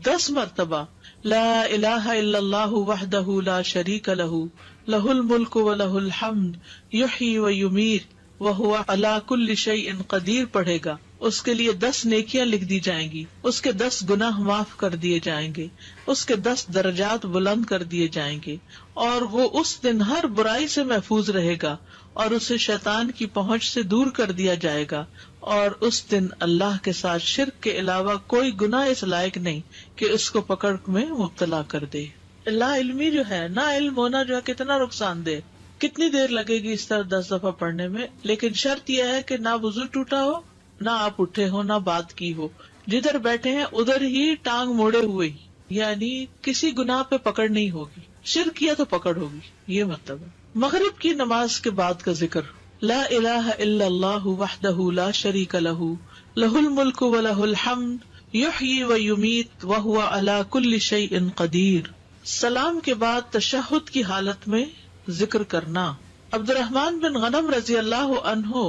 [SPEAKER 2] 10 مرتبہ لا الہ الا اللہ وحدہ لا شریک لہ لہ الملک ولہ الحمد یحیی ویمیت وہو علی کل شیء قدیر پڑھے گا اس کے لیے 10 نیکیاں لکھ دی جائیں گی، اس کے 10 گناہ معاف کر دیے جائیں گے، اس کے 10 درجات بلند کر دیے جائیں گے، اور وہ اس دن ہر برائی سے محفوظ رہے گا اور اسے شیطان کی پہنچ سے دور کر دیا جائے گا، اور اس دن اللہ کے ساتھ شرک کے علاوہ کوئی گناہ اس لائق نہیں کہ اس کو پکڑ میں مبتلا کر دے۔ لا علمی جو ہے، نہ علم ہونا جو ہے کتنا نقصان دہ، کتنی دیر لگے گی اس طرح 10 دفعہ پڑھنے میں، لیکن شرط یہ ہے کہ نہ وضو ٹوٹا ہو، نہ آپ اٹھے ہو، نہ بات کی ہو، جدھر بیٹھے ہیں ادھر ہی ٹانگ موڑے ہوئے ہی، یعنی کسی گناہ پہ پکڑ نہیں ہوگی، شرک کیا تو پکڑ ہوگی، یہ مطلب ہے۔ مغرب کی نماز کے بعد کا ذکر، لا الہ الا اللہ وحدہ لا شریک لہ لہ الملک ولہ الحمد یحیی ویمیت وہو علی کل شیء قدیر۔ سلام کے بعد تشہد کی حالت میں ذکر کرنا۔ عبد الرحمن بن غنم رضی اللہ عنہ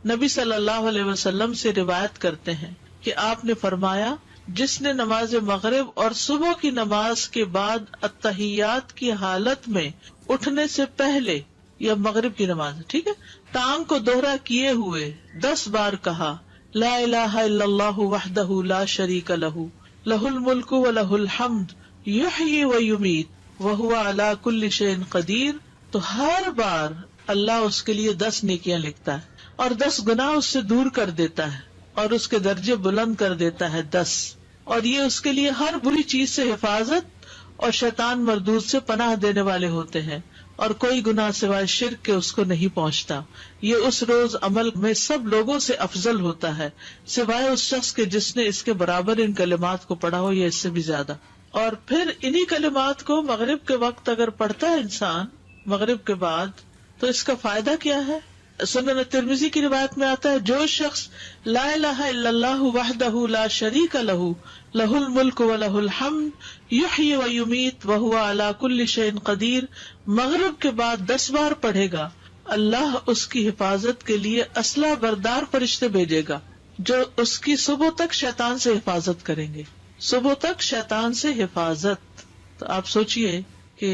[SPEAKER 2] نبی صلی اللہ علیہ وسلم سے روایت کرتے ہیں کہ آپ نے فرمایا، جس نے نماز مغرب اور صبح کی نماز کے بعد التحیات کی حالت میں اٹھنے سے پہلے، یا مغرب کی نماز ٹھیک ہے، ٹانگ کو دوہرا کیے ہوئے 10 بار کہا، لا الہ الا اللہ وحدہ لا شریک لہ لہ الملک ولہ الحمد یحیی ویمیت وہو علی کل شیء قدیر، تو ہر بار اللہ اس کے لیے 10 نیکیاں لکھتا ہے اور 10 گناہ اس سے دور کر دیتا ہے اور اس کے درجے بلند کر دیتا ہے 10، اور یہ اس کے لیے ہر بری چیز سے حفاظت اور شیطان مردود سے پناہ دینے والے ہوتے ہیں، اور کوئی گناہ سوائے شرک کے اس کو نہیں پہنچتا۔ یہ اس روز عمل میں سب لوگوں سے افضل ہوتا ہے سوائے اس شخص کے جس نے اس کے برابر ان کلمات کو پڑھا ہو یا اس سے بھی زیادہ۔ اور پھر انہی کلمات کو مغرب کے وقت اگر پڑھتا ہے انسان مغرب کے بعد، تو اس کا فائدہ کیا ہے؟ سنن ترمذی کی روایت میں آتا ہے، جو شخص لا الہ الا اللہ وحدہ لا شریک لہ لہ الملک ولہ الحمد یحیی ویمیت وہو علی کل شیء قدیر مغرب کے بعد 10 بار پڑھے گا، اللہ اس کی حفاظت کے لیے اسلحہ بردار فرشتے بھیجے گا جو اس کی صبح تک شیطان سے حفاظت کریں گے، صبح تک شیطان سے حفاظت۔ تو آپ سوچئے کہ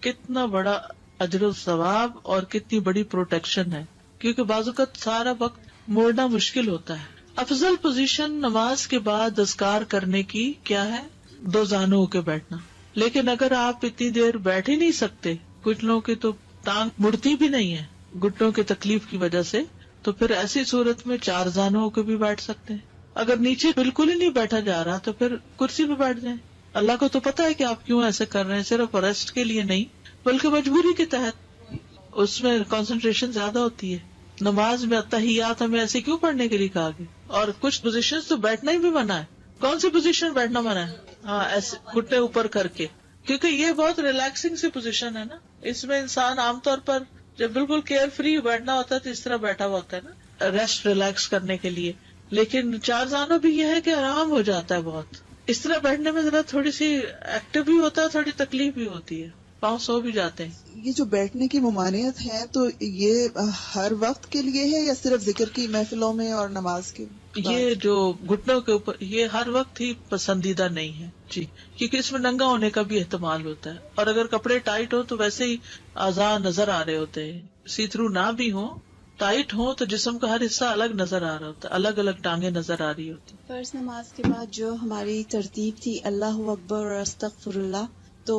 [SPEAKER 2] کتنا بڑا اجر و ثواب اور کتنی بڑی پروٹیکشن ہے، کیونکہ بعض اوقات سارا وقت موڑنا مشکل ہوتا ہے۔ افضل پوزیشن نماز کے بعد اذکار کرنے کی کیا ہے؟ 2 زانوں کے بیٹھنا، لیکن اگر آپ اتنی دیر بیٹھ ہی نہیں سکتے، کچھ لوگوں کی تو ٹانگ مڑتی بھی نہیں ہے گھٹنوں کی تکلیف کی وجہ سے، تو پھر ایسی صورت میں 4 زانوں کے بھی بیٹھ سکتے ہیں۔ اگر نیچے بالکل ہی نہیں بیٹھا جا رہا تو پھر کرسی پہ بیٹھ جائیں۔ اللہ کو تو پتا ہے کہ آپ کیوں ایسے کر رہے ہیں، صرف ریسٹ کے لیے نہیں بلکہ مجبوری کے تحت، اس میں کنسنٹریشن زیادہ ہوتی ہے۔ نماز میں التحیات ہمیں ایسے کیوں پڑھنے کے لیے کہا گیا؟ اور کچھ پوزیشن تو بیٹھنا ہی بھی منع ہے۔ کون سی پوزیشن بیٹھنا منع ہے؟ ہاں، ایسے گھٹنے اوپر کر کے، کیونکہ یہ بہت ریلیکسنگ سی پوزیشن ہے نا، اس میں انسان عام طور پر جب بالکل کیئر فری بیٹھنا ہوتا ہے تو اس طرح بیٹھا ہوا ہوتا ہے نا، ریسٹ ریلیکس کرنے کے لیے۔ لیکن 4 زانوں بھی یہ ہے کہ آرام ہو جاتا ہے بہت، اس طرح بیٹھنے میں ذرا تھوڑی سی ایکٹیو بھی ہوتا ہے، تھوڑی تکلیف بھی ہوتی ہے، پاؤں سو بھی جاتے ہیں۔
[SPEAKER 4] یہ جو بیٹھنے کی ممانعت ہے تو یہ ہر وقت کے لیے ہے یا صرف ذکر کی محفلوں میں اور نماز کے بعد؟
[SPEAKER 2] یہ جو گھٹنوں کے اوپر، یہ ہر وقت ہی پسندیدہ نہیں ہے جی، کیونکہ اس میں ننگا ہونے کا بھی احتمال ہوتا ہے، اور اگر کپڑے ٹائٹ ہو تو ویسے ہی اعضاء نظر آ رہے ہوتے ہیں، سی تھرو نہ بھی ہو، ٹائٹ ہو تو جسم کا ہر حصہ الگ نظر آ رہا ہوتا ہے، الگ الگ ٹانگیں نظر آ رہی ہوتی۔
[SPEAKER 11] فرض نماز کے بعد جو ہماری ترتیب تھی اللہ اکبر اور استغفر اللہ، تو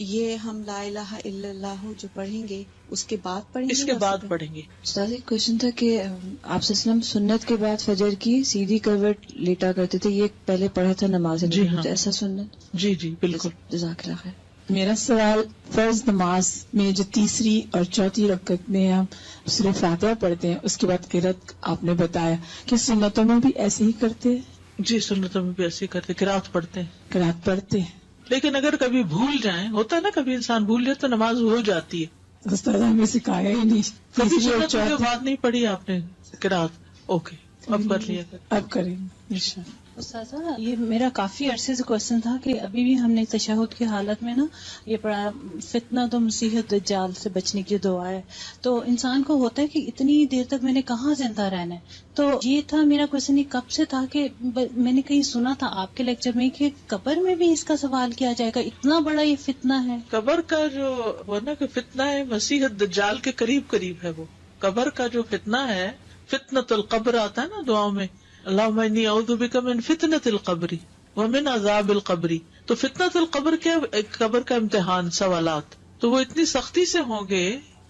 [SPEAKER 11] یہ ہم لا الہ الا اللہ جو پڑھیں گے اس کے بعد پڑھیں گے؟
[SPEAKER 2] اس کے بعد پڑھیں گے۔
[SPEAKER 13] استاد ایک کوشچن تھا کہ آپ صلی اللہ علیہ وسلم سنت کے بعد فجر کی سیدھی کروٹ لیٹا کرتے تھے، یہ پہلے پڑھا تھا نماز
[SPEAKER 2] جی ہاں،
[SPEAKER 13] ایسا سنت؟
[SPEAKER 2] جی جی بالکل۔
[SPEAKER 13] جزاک اللہ خیر۔
[SPEAKER 10] میرا سوال، فرض نماز میں جو 3 اور 4 رکعت میں ہم سورہ فاتحہ پڑھتے ہیں، اس کے بعد قرات آپ نے بتایا کہ سنتوں میں بھی ایسے ہی کرتے ہیں؟
[SPEAKER 2] جی سنتوں میں بھی ایسے ہی کرتے، قرات پڑھتے ہیں،
[SPEAKER 10] قرات پڑھتے ہیں،
[SPEAKER 2] لیکن اگر کبھی بھول جائیں، ہوتا ہے نا کبھی انسان بھول جائے تو نماز ہو جاتی ہے۔
[SPEAKER 10] استاد ہمیں سکھایا ہی نہیں،
[SPEAKER 2] کبھی سنت میں بات نہیں پڑھی آپ نے قرات، اوکے اب کر لیا،
[SPEAKER 10] اب کریں انشاءاللہ۔
[SPEAKER 14] استاذہ یہ میرا کافی عرصے سے کوشچن تھا کہ ابھی بھی ہم نے تشہد کی حالت میں نا یہ پڑھا فتنہ تو مسیح دجال سے بچنے کی دعا ہے، تو انسان کو ہوتا ہے کہ اتنی دیر تک میں نے کہاں زندہ رہنا ہے، تو یہ تھا میرا کوشچن، یہ کب سے تھا کہ میں نے کہیں سنا تھا آپ کے لیکچر میں کہ قبر میں بھی اس کا سوال کیا جائے گا، اتنا بڑا یہ فتنہ ہے۔
[SPEAKER 2] قبر کا جو وہ نا کہ فتنہ ہے مسیح دجال کے قریب قریب ہے، وہ قبر کا جو فتنہ ہے، فتنۃ القبر آتا ہے نا دعاؤں میں، اللہم انی اعوذ بک من فتنۃ القبر ومن عذاب القبر. تو فتنۃ القبر کیا؟ قبر کا امتحان، سوالات. تو وہ اتنی سختی سے ہوں گے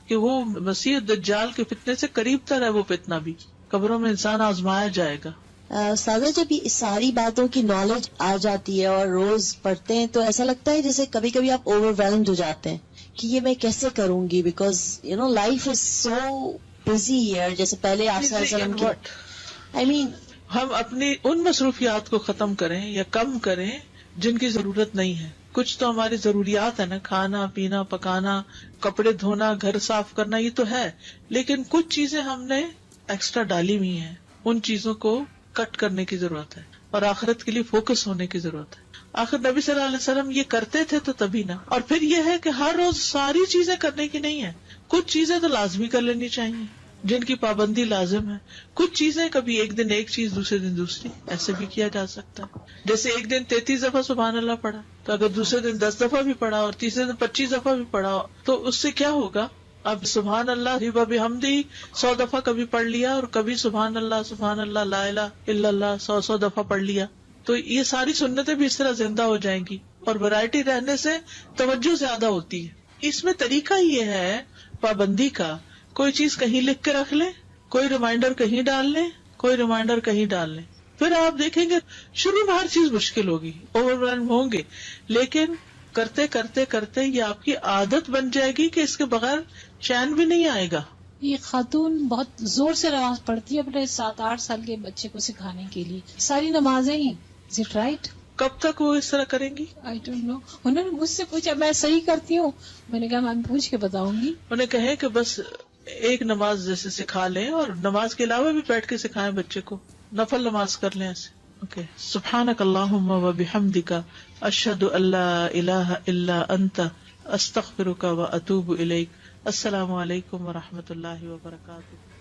[SPEAKER 2] کہ وہ مسیح دجال کے فتنے سے قریب تر ہے. وہ فتنہ بھی قبروں میں انسان آزمایا جائے گا.
[SPEAKER 6] سادہ جب یہ ساری باتوں کی نالج آ جاتی ہے اور روز پڑھتے ہیں تو ایسا لگتا ہے جیسے کبھی کبھی آپ اوور ویلمڈ ہو جاتے ہیں کہ یہ میں کیسے کروں گی، because you know life is so busy here. جیسے پہلے آپ صلی اللہ علیہ وسلم کی
[SPEAKER 2] ہم اپنی ان مصروفیات کو ختم کریں یا کم کریں جن کی ضرورت نہیں ہے. کچھ تو ہماری ضروریات ہے نا، کھانا پینا پکانا، کپڑے دھونا، گھر صاف کرنا، یہ تو ہے. لیکن کچھ چیزیں ہم نے ایکسٹرا ڈالی ہوئی ہیں، ان چیزوں کو کٹ کرنے کی ضرورت ہے اور آخرت کے لیے فوکس ہونے کی ضرورت ہے. آخر نبی صلی اللہ علیہ وسلم یہ کرتے تھے تو تبھی نہ. اور پھر یہ ہے کہ ہر روز ساری چیزیں کرنے کی نہیں ہے. کچھ چیزیں تو لازمی کر لینی چاہیے جن کی پابندی لازم ہے. کچھ چیزیں کبھی ایک دن ایک چیز دوسرے دن دوسری، ایسے بھی کیا جا سکتا ہے. جیسے ایک دن 33 دفعہ سبحان اللہ پڑھا، تو اگر دوسرے دن 10 دفعہ بھی پڑھا اور تیسرے دن 25 دفعہ بھی پڑھا تو اس سے کیا ہوگا؟ اب سبحان اللہ بحمدہ 100 دفعہ کبھی پڑھ لیا اور کبھی سبحان اللہ لا الہ الا اللہ 100 دفعہ پڑھ لیا. تو یہ ساری سنتیں بھی اس طرح زندہ ہو جائیں گی اور ویرائٹی رہنے سے توجہ زیادہ ہوتی ہے. اس میں طریقہ یہ ہے پابندی کا، کوئی چیز کہیں لکھ کے رکھ لیں، کوئی ریمائنڈر کہیں ڈال لیں، کوئی ریمائنڈر کہیں ڈال لیں. پھر آپ دیکھیں گے شروع میں ہر چیز مشکل ہوگی، اوور ویلم ہوں گے، لیکن کرتے کرتے کرتے یہ آپ کی عادت بن جائے گی کہ اس کے بغیر چین بھی نہیں آئے گا.
[SPEAKER 14] یہ خاتون بہت زور سے نماز پڑھتی ہے اپنے 7-8 سال کے بچے کو سکھانے کے لیے، ساری نمازیں ہی. Is it right?
[SPEAKER 2] کب تک وہ اس طرح کریں گی؟
[SPEAKER 14] I don't know. انہوں نے مجھ سے پوچھا میں صحیح کرتی ہوں، میں نے کہا میں پوچھ کے بتاؤں گی.
[SPEAKER 2] انہیں کہیں کہ بس ایک نماز جیسے سکھا لیں اور نماز کے علاوہ بھی بیٹھ کے سکھائیں بچے کو، نفل نماز کر لیں ایسے. اوکے. سبحانک اللہم و بحمدک اشہد ان لا الہ الا انت استغفرک و اتوب الیک. السلام علیکم و رحمۃ اللہ وبرکاتہ.